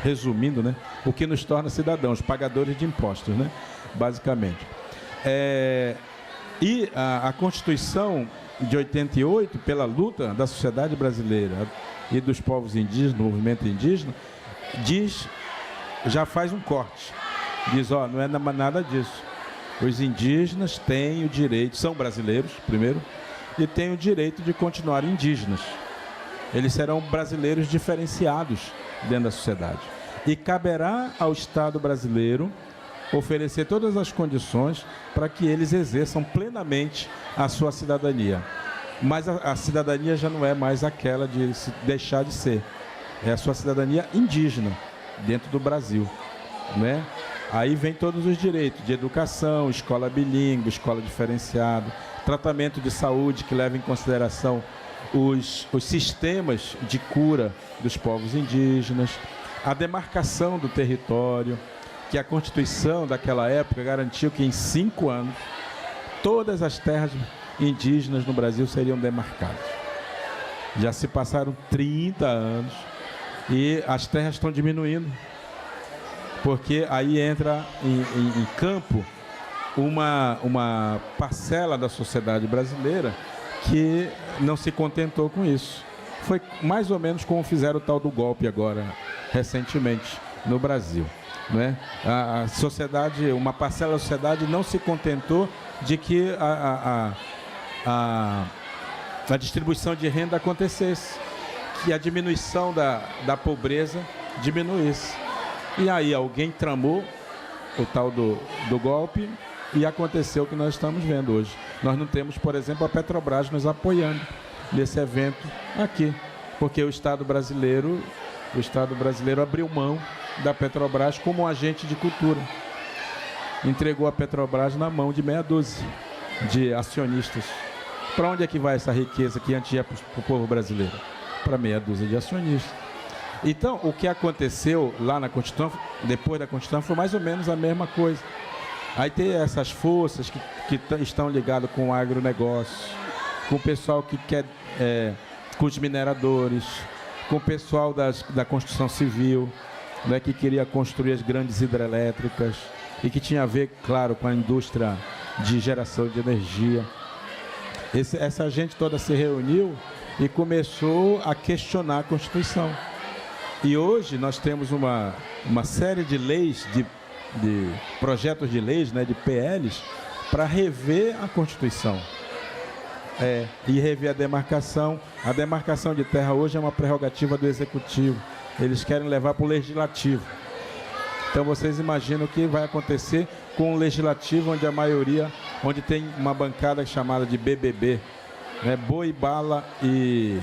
Speaker 2: resumindo, né, o que nos torna cidadãos, pagadores de impostos, né, basicamente. E a Constituição de 88, pela luta da sociedade brasileira e dos povos indígenas, do movimento indígena, já faz um corte. Diz, não é nada disso. Os indígenas têm o direito, são brasileiros, primeiro, e têm o direito de continuar indígenas. Eles serão brasileiros diferenciados dentro da sociedade. E caberá ao Estado brasileiro oferecer todas as condições para que eles exerçam plenamente a sua cidadania. Mas a cidadania já não é mais aquela de se deixar de ser. É a sua cidadania indígena dentro do Brasil, né? Aí vem todos os direitos de educação, escola bilíngue, escola diferenciada, tratamento de saúde que leva em consideração os sistemas de cura dos povos indígenas, a demarcação do território, que a Constituição daquela época garantiu que em 5 anos todas as terras indígenas no Brasil seriam demarcadas. Já se passaram 30 anos e as terras estão diminuindo, porque aí entra em campo uma parcela da sociedade brasileira que não se contentou com isso. Foi mais ou menos como fizeram o tal do golpe agora, recentemente, no Brasil, né? A sociedade, uma parcela da sociedade não se contentou de que a distribuição de renda acontecesse, que a diminuição da pobreza diminuísse. E aí alguém tramou o tal do golpe e aconteceu o que nós estamos vendo hoje. Nós não temos, por exemplo, a Petrobras nos apoiando nesse evento aqui, porque o Estado brasileiro abriu mão da Petrobras como um agente de cultura. Entregou a Petrobras na mão de meia dúzia de acionistas. Para onde é que vai essa riqueza que antes ia para o povo brasileiro? Para meia dúzia de acionistas. Então, o que aconteceu lá na Constituição, depois da Constituição, foi mais ou menos a mesma coisa. Aí tem essas forças que estão ligadas com o agronegócio, com o pessoal que quer, com os mineradores, com o pessoal da construção civil, né, que queria construir as grandes hidrelétricas e que tinha a ver, claro, com a indústria de geração de energia. Essa gente toda se reuniu e começou a questionar a Constituição. E hoje nós temos uma série de leis, de projetos de leis, né, de PLs, para rever a Constituição. E rever a demarcação. A demarcação de terra hoje é uma prerrogativa do Executivo. Eles querem levar para o Legislativo. Então vocês imaginam o que vai acontecer com o Legislativo, onde tem uma bancada chamada de BBB, né, Boi, Bala e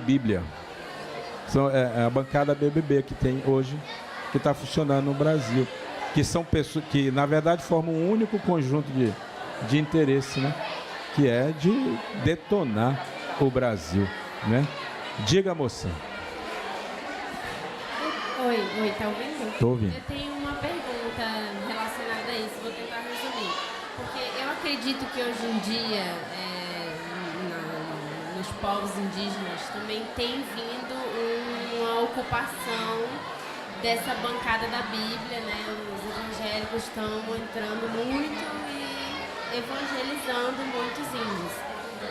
Speaker 2: Bíblia. É a bancada BBB que tem hoje, que está funcionando no Brasil, que são pessoas que, na verdade, formam um único conjunto de interesse, né? Que é de detonar o Brasil, né? Diga, moça.
Speaker 5: Oi, tá ouvindo?
Speaker 2: Estou ouvindo.
Speaker 5: Eu tenho uma pergunta relacionada a isso, vou tentar resumir. Porque eu acredito que hoje em dia, nos povos indígenas, também tem vindo uma ocupação dessa bancada da Bíblia, né? Os evangélicos estão entrando muito e evangelizando muitos índios.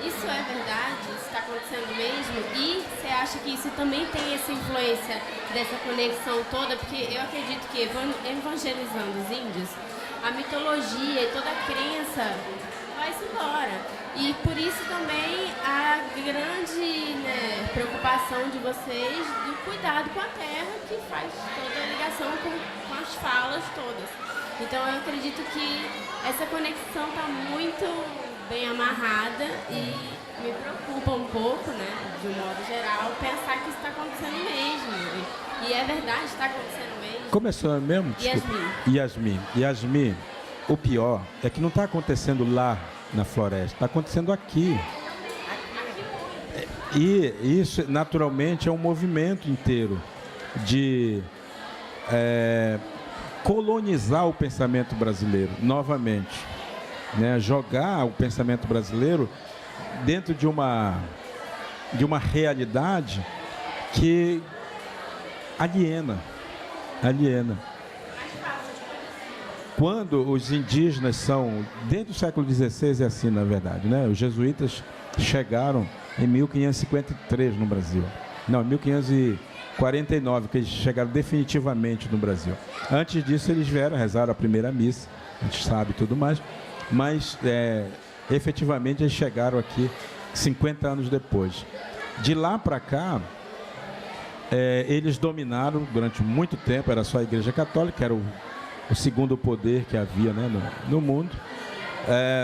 Speaker 5: Isso é verdade? Isso está acontecendo mesmo? E você acha que isso também tem essa influência dessa conexão toda? Porque eu acredito que evangelizando os índios, a mitologia e toda a crença vai-se embora. E por isso também a grande, né, preocupação de vocês do cuidado com a terra, que faz toda a ligação com as falas todas. Então eu acredito que essa conexão está muito bem amarrada e me preocupa um pouco, né, de um modo geral, pensar que isso está acontecendo mesmo. E é verdade, está acontecendo mesmo.
Speaker 2: Começou mesmo? Yasmin, o pior é que não está acontecendo lá na floresta, está acontecendo aqui. E isso, naturalmente, é um movimento inteiro de colonizar o pensamento brasileiro, novamente. Né? Jogar o pensamento brasileiro dentro de uma realidade que aliena. Quando os indígenas são, desde o século XVI é assim, na verdade, né? Os jesuítas chegaram em 1553 no Brasil. Não, em 1549, que eles chegaram definitivamente no Brasil. Antes disso, eles vieram, rezaram a primeira missa, a gente sabe tudo mais, mas efetivamente eles chegaram aqui 50 anos depois. De lá para cá, eles dominaram durante muito tempo, era só a Igreja Católica, era o segundo poder que havia, né, no mundo.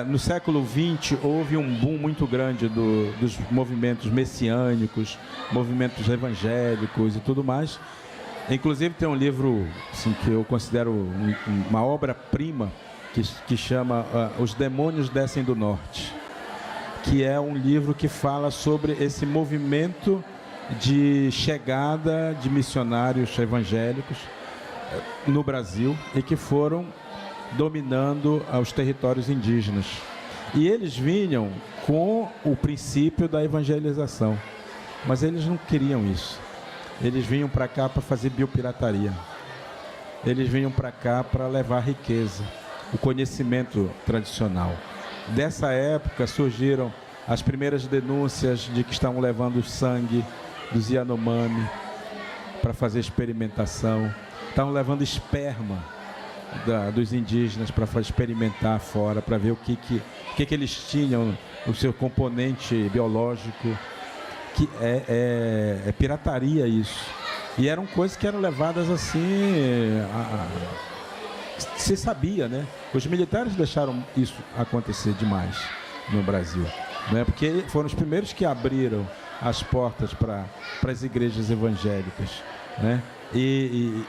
Speaker 2: No século XX houve um boom muito grande dos movimentos messiânicos, movimentos evangélicos e tudo mais. Inclusive tem um livro assim, que eu considero uma obra-prima que chama Os Demônios Descem do Norte, que é um livro que fala sobre esse movimento de chegada de missionários evangélicos no Brasil e que foram dominando os territórios indígenas. E eles vinham com o princípio da evangelização, mas eles não queriam isso. Eles vinham para cá para fazer biopirataria. Eles vinham para cá para levar riqueza, o conhecimento tradicional. Dessa época surgiram as primeiras denúncias de que estavam levando o sangue dos Yanomami para fazer experimentação. Estavam levando esperma dos indígenas para experimentar fora, para ver o que eles tinham, o seu componente biológico, que é pirataria isso. E eram coisas que eram levadas assim, se sabia, né? Os militares deixaram isso acontecer demais no Brasil, né? Porque foram os primeiros que abriram as portas para as igrejas evangélicas, né? E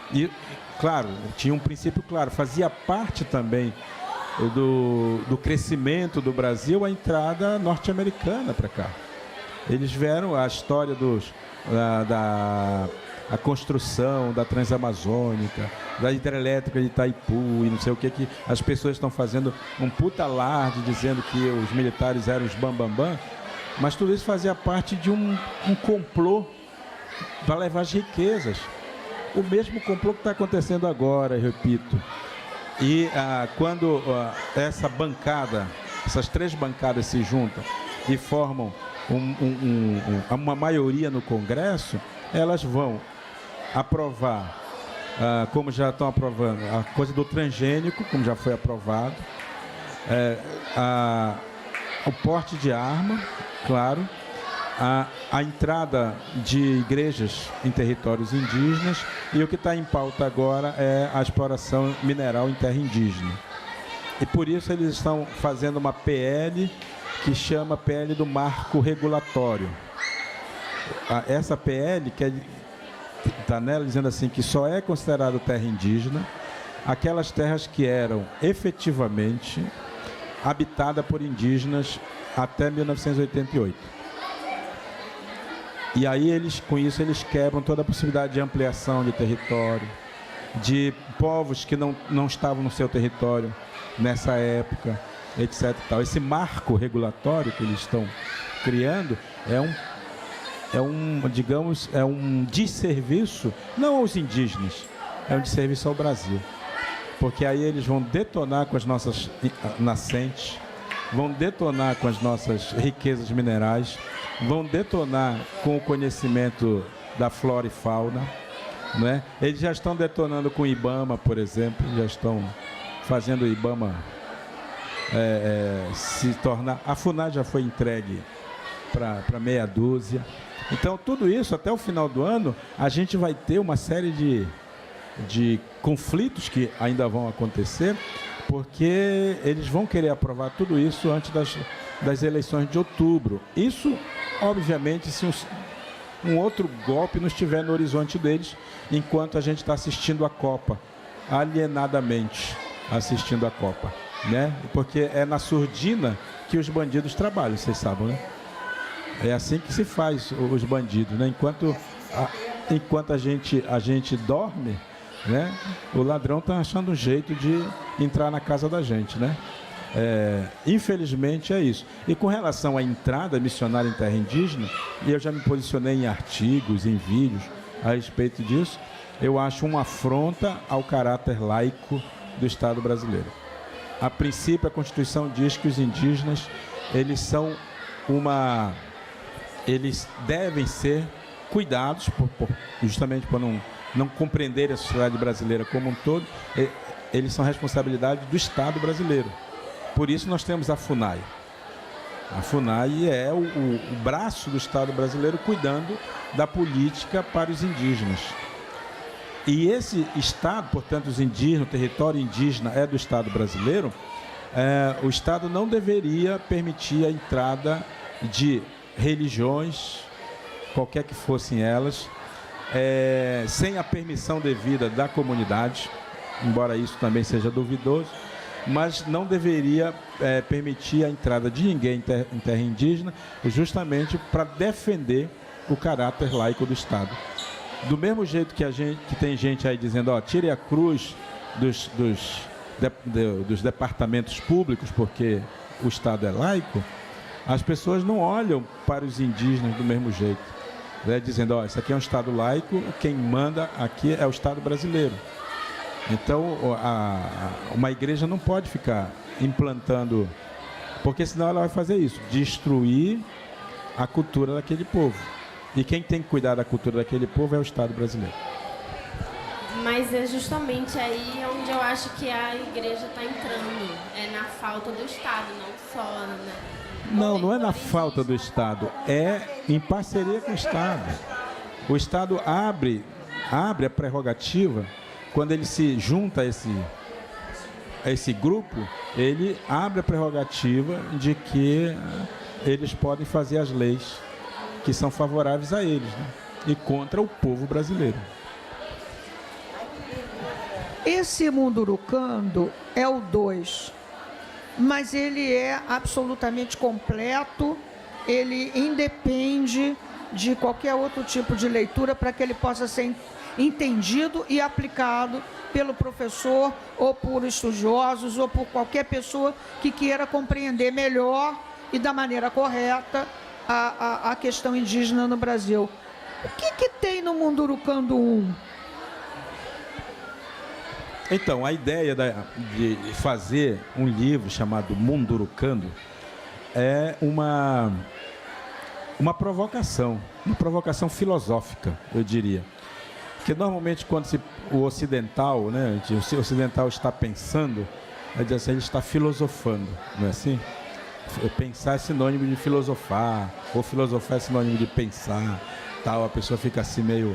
Speaker 2: claro, tinha um princípio claro, fazia parte também do crescimento do Brasil a entrada norte-americana para cá. Eles vieram a história a construção da Transamazônica, da hidrelétrica de Itaipu e não sei o que as pessoas estão fazendo um puta alarde dizendo que os militares eram os bambambam, mas tudo isso fazia parte de um complô para levar as riquezas. O mesmo complô que está acontecendo agora, eu repito. E quando essa bancada, essas três bancadas se juntam e formam uma maioria no Congresso, elas vão aprovar, como já estão aprovando, a coisa do transgênico, como já foi aprovado, o porte de arma, claro, a entrada de igrejas em territórios indígenas, e o que está em pauta agora é a exploração mineral em terra indígena. E por isso eles estão fazendo uma PL que chama PL do Marco Regulatório. Essa PL que está nela dizendo assim que só é considerado terra indígena aquelas terras que eram efetivamente habitadas por indígenas até 1988. E aí com isso eles quebram toda a possibilidade de ampliação de território, de povos que não estavam no seu território nessa época, etc. Esse marco regulatório que eles estão criando digamos, um desserviço, não aos indígenas, é um desserviço ao Brasil. Porque aí eles vão detonar com as nossas nascentes, vão detonar com as nossas riquezas minerais, vão detonar com o conhecimento da flora e fauna, né? Eles já estão detonando com o IBAMA, por exemplo, já estão fazendo o IBAMA se tornar... A FUNAI já foi entregue para meia dúzia. Então, tudo isso, até o final do ano, a gente vai ter uma série de conflitos que ainda vão acontecer, porque eles vão querer aprovar tudo isso antes das eleições de outubro. Isso, obviamente, se um outro golpe não estiver no horizonte deles, enquanto a gente está assistindo a Copa, alienadamente assistindo a Copa, né? Porque é na surdina que os bandidos trabalham, vocês sabem, né? É assim que se faz os bandidos, né? Enquanto a gente dorme, né? O ladrão está achando um jeito de entrar na casa da gente, né? Infelizmente é isso. E com relação à entrada missionária em terra indígena, e eu já me posicionei em artigos, em vídeos a respeito disso, eu acho uma afronta ao caráter laico do Estado brasileiro. A princípio, a Constituição diz que os indígenas, eles devem ser cuidados, justamente por não compreender a sociedade brasileira como um todo. Eles são responsabilidade do Estado brasileiro. Por isso nós temos a FUNAI. A FUNAI é o braço do Estado brasileiro cuidando da política para os indígenas. E esse Estado, portanto, os indígenas, o território indígena é do Estado brasileiro, o Estado não deveria permitir a entrada de religiões, qualquer que fossem elas, sem a permissão devida da comunidade, embora isso também seja duvidoso, mas não deveria permitir a entrada de ninguém em terra indígena, justamente para defender o caráter laico do Estado. Do mesmo jeito que tem gente aí dizendo, tire a cruz dos departamentos públicos porque o Estado é laico, as pessoas não olham para os indígenas do mesmo jeito, né? Dizendo, isso aqui é um Estado laico, quem manda aqui é o Estado brasileiro. Então, uma igreja não pode ficar implantando, porque senão ela vai fazer isso, destruir a cultura daquele povo. E quem tem que cuidar da cultura daquele povo é o Estado brasileiro.
Speaker 5: Mas é justamente aí onde eu acho que a igreja está entrando. É na falta do Estado, não só, né?
Speaker 2: Não é na falta do Estado, é em parceria com o Estado. O Estado abre a prerrogativa, quando ele se junta a esse grupo, ele abre a prerrogativa de que eles podem fazer as leis que são favoráveis a eles, né? E contra o povo brasileiro.
Speaker 1: Esse Mundurucando é o 2, mas ele é absolutamente completo, ele independe de qualquer outro tipo de leitura para que ele possa ser entendido e aplicado pelo professor ou por estudiosos ou por qualquer pessoa que queira compreender melhor e da maneira correta a questão indígena no Brasil. O que tem no Mundurucando 1?
Speaker 2: Então, a ideia de fazer um livro chamado Mundurucando é uma provocação filosófica, eu diria. Porque normalmente quando o ocidental, né, o ocidental está pensando, ele está filosofando, não é assim? Pensar é sinônimo de filosofar, ou filosofar é sinônimo de pensar, tal, a pessoa fica assim meio...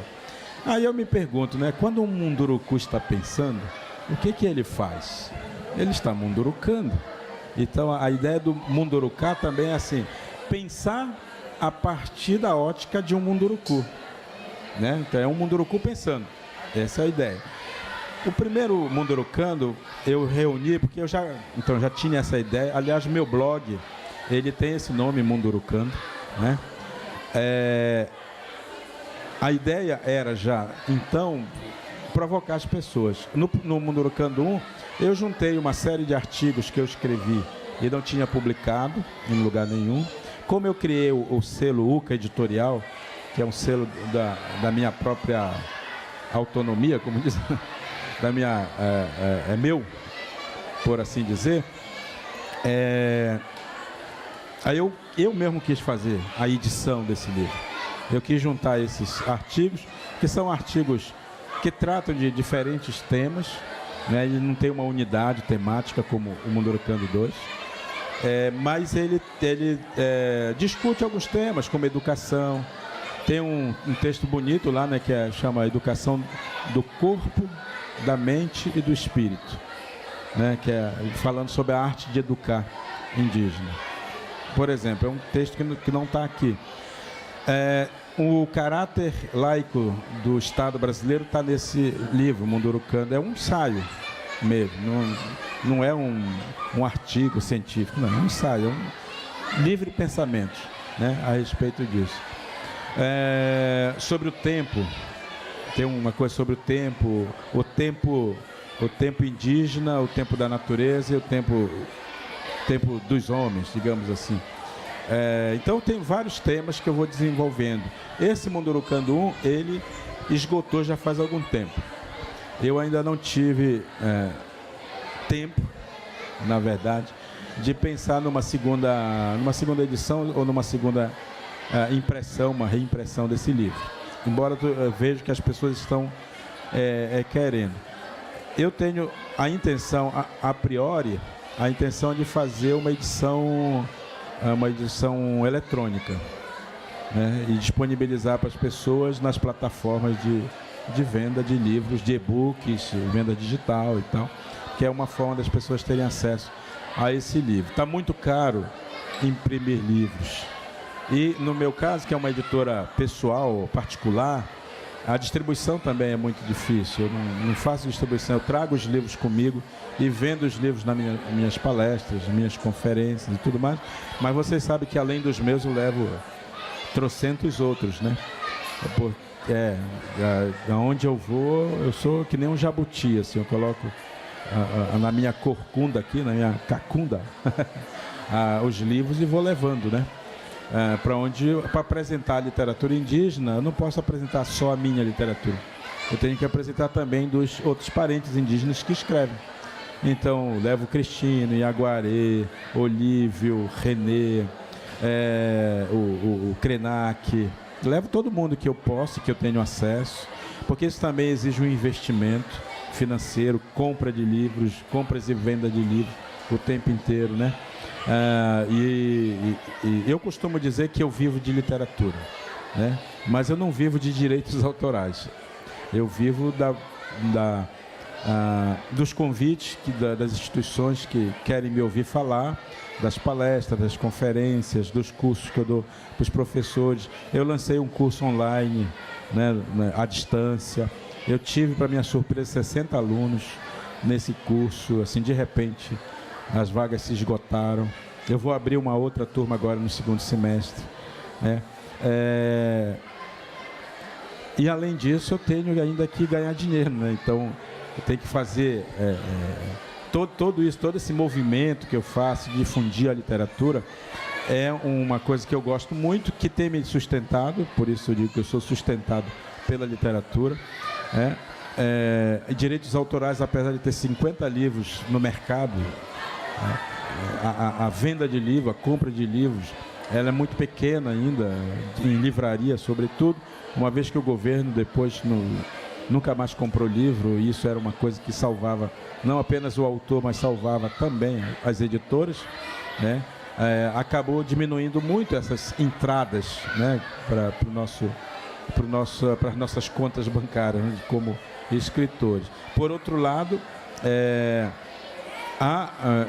Speaker 2: Aí eu me pergunto, né, quando um munduruku está pensando, o que ele faz? Ele está mundurucando. Então a ideia do mundurucá também é assim, pensar a partir da ótica de um munduruku, né? Então é um munduruku pensando, essa é a ideia. O primeiro Mundurucando eu reuni, porque eu já tinha essa ideia. Aliás, meu blog, ele tem esse nome, Mundurucando, né? A ideia era já, então, provocar as pessoas. No Mundurucando 1, eu juntei uma série de artigos que eu escrevi e não tinha publicado em lugar nenhum. Como eu criei o selo UCA Editorial, que é um selo da minha própria autonomia, como diz... da minha, é meu, por assim dizer, aí eu mesmo quis fazer a edição desse livro. Eu quis juntar esses artigos, que são artigos que tratam de diferentes temas, né? Ele não tem uma unidade temática como o Mundurucando 2, mas ele discute alguns temas, como educação. Tem um texto bonito lá, né, que chama Educação do Corpo, da Mente e do Espírito, né, que é falando sobre a arte de educar indígena. Por exemplo, é um texto que não está aqui. O caráter laico do Estado brasileiro está nesse livro, Mundurucando. É um ensaio mesmo, não é um artigo científico, não, é um ensaio, é um livre pensamento, né, a respeito disso. Sobre o tempo, tem uma coisa sobre o tempo indígena, o tempo da natureza e o tempo dos homens, digamos assim. Então tem vários temas que eu vou desenvolvendo. Esse Mundurucando 1, ele esgotou já faz algum tempo. Eu ainda não tive tempo, na verdade, de pensar numa segunda edição ou numa segunda impressão, uma reimpressão desse livro. Embora eu veja que as pessoas estão querendo. Eu tenho a intenção, a priori, a intenção de fazer uma edição eletrônica, né, e disponibilizar para as pessoas nas plataformas de venda de livros, de e-books, venda digital e tal, que é uma forma das pessoas terem acesso a esse livro. Está muito caro imprimir livros. E no meu caso, que é uma editora pessoal, particular, a distribuição também é muito difícil. Eu não faço distribuição, eu trago os livros comigo e vendo os livros nas minhas palestras, minhas conferências e tudo mais. Mas vocês sabem que além dos meus eu levo trocentos outros, né? Aonde eu vou, eu sou que nem um jabuti, assim, eu coloco na minha corcunda aqui, na minha cacunda, os livros e vou levando, né? Para apresentar a literatura indígena, eu não posso apresentar só a minha literatura. Eu tenho que apresentar também dos outros parentes indígenas que escrevem. Então, levo Cristino, Iaguaré, Olívio, Renê, o Krenak. Levo todo mundo que eu posso, que eu tenho acesso, porque isso também exige um investimento financeiro, compra de livros, compras e venda de livros o tempo inteiro, né? E eu costumo dizer que eu vivo de literatura, né? Mas eu não vivo de direitos autorais. Eu vivo dos convites das instituições que querem me ouvir falar, das palestras, das conferências, dos cursos que eu dou para os professores. Eu lancei um curso online, né, à distância. Eu tive, para minha surpresa, 60 alunos nesse curso. Assim, de repente, as vagas se esgotaram. Eu vou abrir uma outra turma agora no segundo semestre, né? E além disso, eu tenho ainda que ganhar dinheiro, né? Então, eu tenho que fazer todo esse movimento que eu faço de difundir a literatura. É uma coisa que eu gosto muito, que tem me sustentado, por isso eu digo que eu sou sustentado pela literatura. Direitos autorais, apesar de ter 50 livros no mercado, a venda de livro, a compra de livros, ela é muito pequena ainda, em livraria sobretudo, uma vez que o governo depois nunca mais comprou livro, e isso era uma coisa que salvava não apenas o autor, mas salvava também as editoras, né? Acabou diminuindo muito essas entradas, né, para as nossas contas bancárias, né, como escritores. Por outro lado,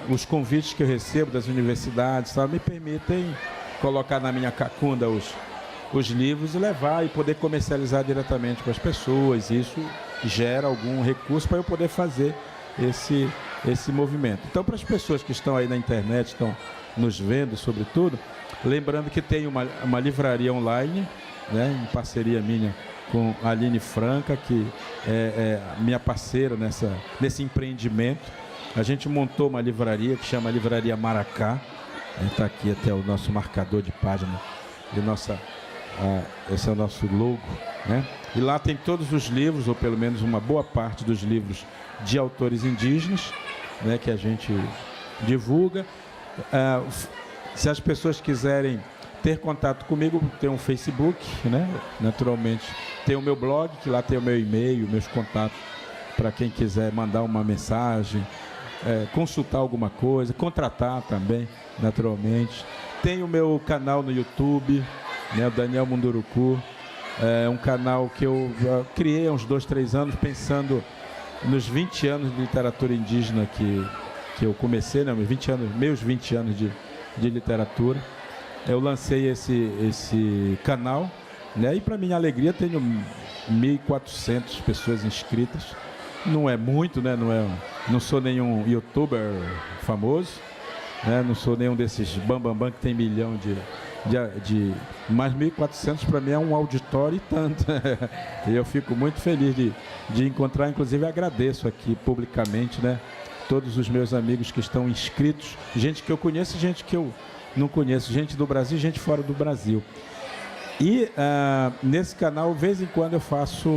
Speaker 2: os convites que eu recebo das universidades, sabe, me permitem colocar na minha cacunda os livros e levar e poder comercializar diretamente com as pessoas. Isso gera algum recurso para eu poder fazer esse movimento. Então, para as pessoas que estão aí na internet, estão nos vendo, sobretudo, lembrando que tem uma livraria online, né, em parceria minha com a Aline Franca, que é minha parceira nesse empreendimento. A gente montou uma livraria que chama Livraria Maracá. Está aqui até o nosso marcador de página, esse é o nosso logo, né? E lá tem todos os livros, ou pelo menos uma boa parte dos livros de autores indígenas, né, que a gente divulga. Se as pessoas quiserem ter contato comigo, tem um Facebook, né? Naturalmente. Tem o meu blog, que lá tem o meu e-mail, meus contatos, para quem quiser mandar uma mensagem, consultar alguma coisa, contratar também, naturalmente. Tem o meu canal no YouTube, né, o Daniel Munduruku. É um canal que eu criei há uns 2, 3 anos, pensando nos 20 anos de literatura indígena que eu comecei, né, meus 20 anos de literatura. Eu lancei esse canal, né, e para minha alegria tenho 1.400 pessoas inscritas. Não é muito, né, não sou nenhum youtuber famoso, né, não sou nenhum desses bambambam que tem milhão mas 1.400 para mim é um auditório e tanto. E eu fico muito feliz de encontrar, inclusive agradeço aqui publicamente, né, todos os meus amigos que estão inscritos, gente que eu conheço e gente que eu não conheço, gente do Brasil e gente fora do Brasil. E nesse canal, de vez em quando, eu faço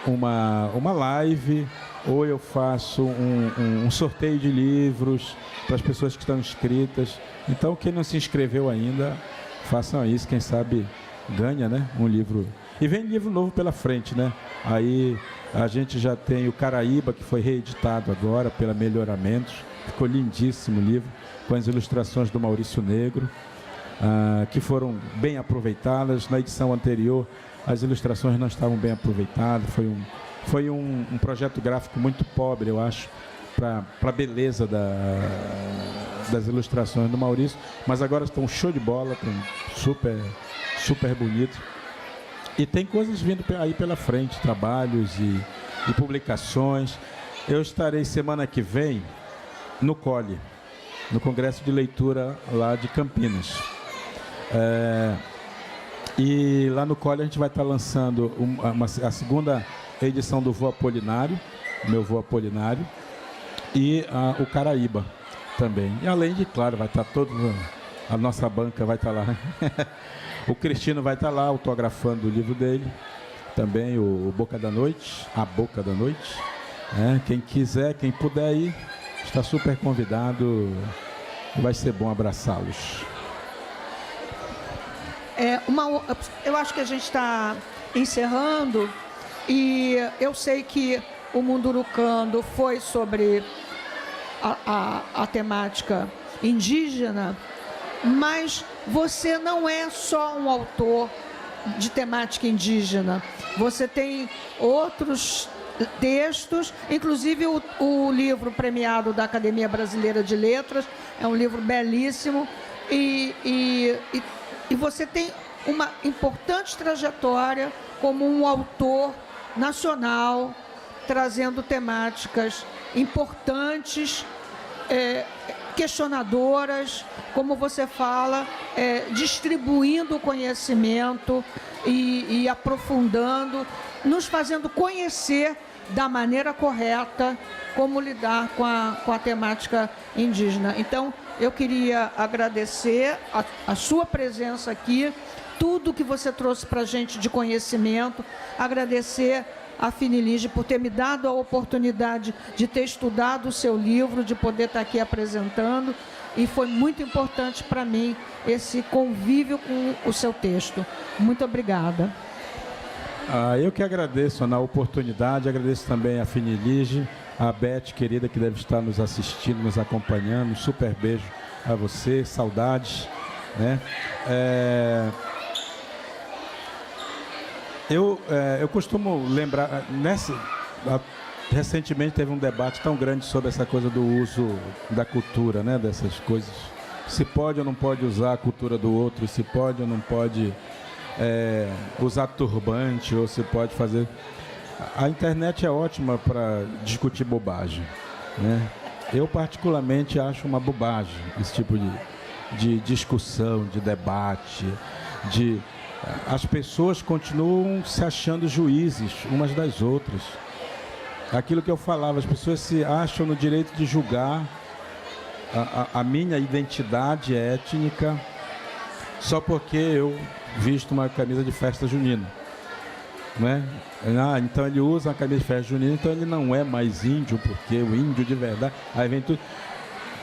Speaker 2: uma live, ou eu faço um sorteio de livros para as pessoas que estão inscritas. Então, quem não se inscreveu ainda, façam isso, quem sabe ganha, né, um livro. E vem livro novo pela frente, né? Aí a gente já tem o Caraíba, que foi reeditado agora pela Melhoramentos. Ficou lindíssimo o livro, com as ilustrações do Maurício Negro. que foram bem aproveitadas. Na edição anterior, as ilustrações não estavam bem aproveitadas. Foi um projeto gráfico muito pobre, eu acho, para a beleza das ilustrações do Maurício, mas agora estão show de bola, estão super bonito. E tem coisas vindo aí pela frente, trabalhos e publicações. Eu estarei semana que vem no COLE, no Congresso de Leitura lá de Campinas. E lá no COLE a gente vai estar lançando a segunda edição do Vô Apolinário, meu Vô Apolinário, e o Caraíba também. E além de, claro, vai estar a nossa banca vai estar lá. O Cristino vai estar lá autografando o livro dele. Também o Boca da Noite, A Boca da Noite. Quem quiser, quem puder ir, está super convidado. Vai ser bom abraçá-los.
Speaker 1: Eu acho que a gente está encerrando e eu sei que o Mundurucando foi sobre a temática indígena, mas você não é só um autor de temática indígena. Você tem outros textos, inclusive o livro premiado da Academia Brasileira de Letras, é um livro belíssimo, e você tem uma importante trajetória como um autor nacional, trazendo temáticas importantes, questionadoras, como você fala, distribuindo o conhecimento e aprofundando, nos fazendo conhecer da maneira correta como lidar com a temática indígena. Então, eu queria agradecer a sua presença aqui, tudo que você trouxe para a gente de conhecimento, agradecer a Finilige por ter me dado a oportunidade de ter estudado o seu livro, de poder estar aqui apresentando, e foi muito importante para mim esse convívio com o seu texto. Muito obrigada.
Speaker 2: Eu que agradeço, Ana, a oportunidade, agradeço também a Finilige, a Beth, querida, que deve estar nos assistindo, nos acompanhando. Um super beijo a você, saudades, né? Eu costumo lembrar, recentemente teve um debate tão grande sobre essa coisa do uso da cultura, né, dessas coisas. Se pode ou não pode usar a cultura do outro, se pode ou não pode usar turbante, ou se pode fazer... A internet é ótima para discutir bobagem, né? Eu particularmente acho uma bobagem esse tipo de discussão, de debate, as pessoas continuam se achando juízes umas das outras. Aquilo que eu falava, as pessoas se acham no direito de julgar a minha identidade étnica só porque eu visto uma camisa de festa junina, né? Então ele usa a camisa de festa junina, então ele não é mais índio, porque o índio de verdade... Aí vem tudo.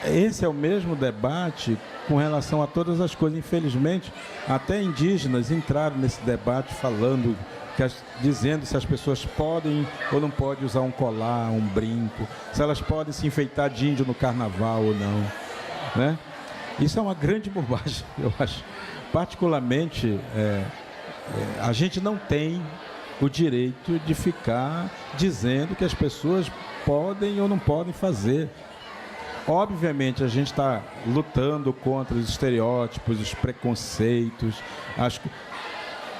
Speaker 2: Esse é o mesmo debate com relação a todas as coisas. Infelizmente, até indígenas entraram nesse debate falando, dizendo se as pessoas podem ou não podem usar um colar, um brinco, se elas podem se enfeitar de índio no carnaval ou não, né? Isso é uma grande bobagem, eu acho. Particularmente, a gente não tem o direito de ficar dizendo que as pessoas podem ou não podem fazer. Obviamente, a gente está lutando contra os estereótipos, os preconceitos,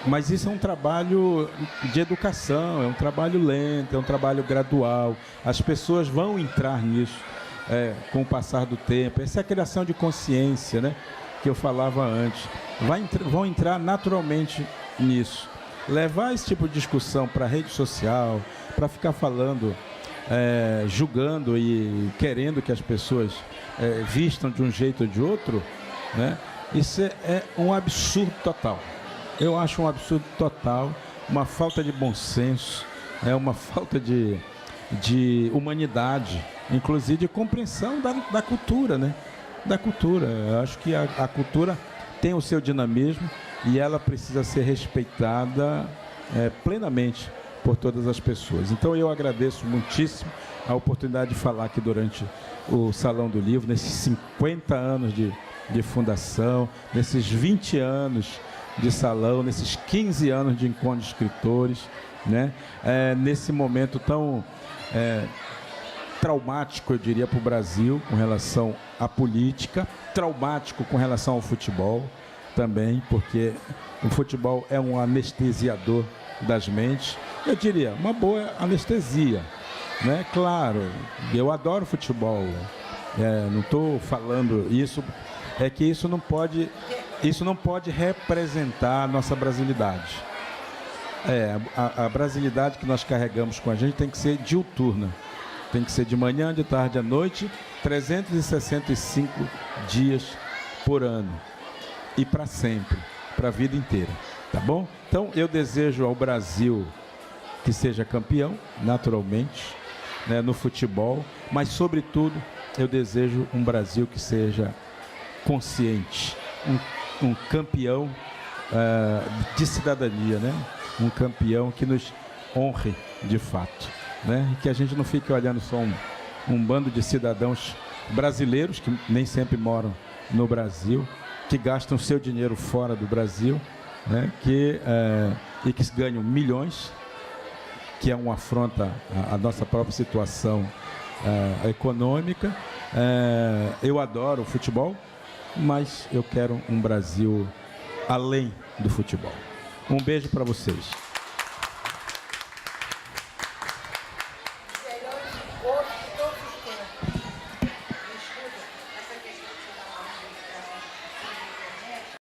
Speaker 2: mas isso é um trabalho de educação, é um trabalho lento, é um trabalho gradual. As pessoas vão entrar nisso com o passar do tempo. Essa é a criação de consciência, né, que eu falava antes. Vão entrar naturalmente nisso. Levar esse tipo de discussão para a rede social, para ficar falando... julgando e querendo que as pessoas vistam de um jeito ou de outro, né? Isso é um absurdo total. Eu acho um absurdo total, uma falta de bom senso, uma falta de humanidade, inclusive de compreensão da cultura, né? Da cultura. Eu acho que a cultura tem o seu dinamismo e ela precisa ser respeitada plenamente por todas as pessoas. Então eu agradeço muitíssimo a oportunidade de falar aqui durante o Salão do Livro, nesses 50 anos de de fundação, nesses 20 anos de salão, nesses 15 anos de encontro de escritores, né? Nesse momento tão traumático, eu diria, para o Brasil, com relação à política, traumático com relação ao futebol também, porque o futebol é um anestesiador das mentes, eu diria, uma boa anestesia, né? Claro, eu adoro futebol, não estou falando isso, é que isso não pode representar a nossa brasilidade. A brasilidade que nós carregamos com a gente tem que ser diuturna, tem que ser de manhã, de tarde, à noite, 365 dias por ano e para sempre, para a vida inteira, tá bom? Então eu desejo ao Brasil que seja campeão, naturalmente, né, no futebol, mas sobretudo eu desejo um Brasil que seja consciente, um campeão de cidadania, né? Um campeão que nos honre de fato, né? E que a gente não fique olhando só um bando de cidadãos brasileiros que nem sempre moram no Brasil, que gastam seu dinheiro fora do Brasil, né? E que ganham milhões, que é uma afronta à nossa própria situação econômica. Eu adoro o futebol, mas eu quero um Brasil além do futebol. Um beijo para vocês.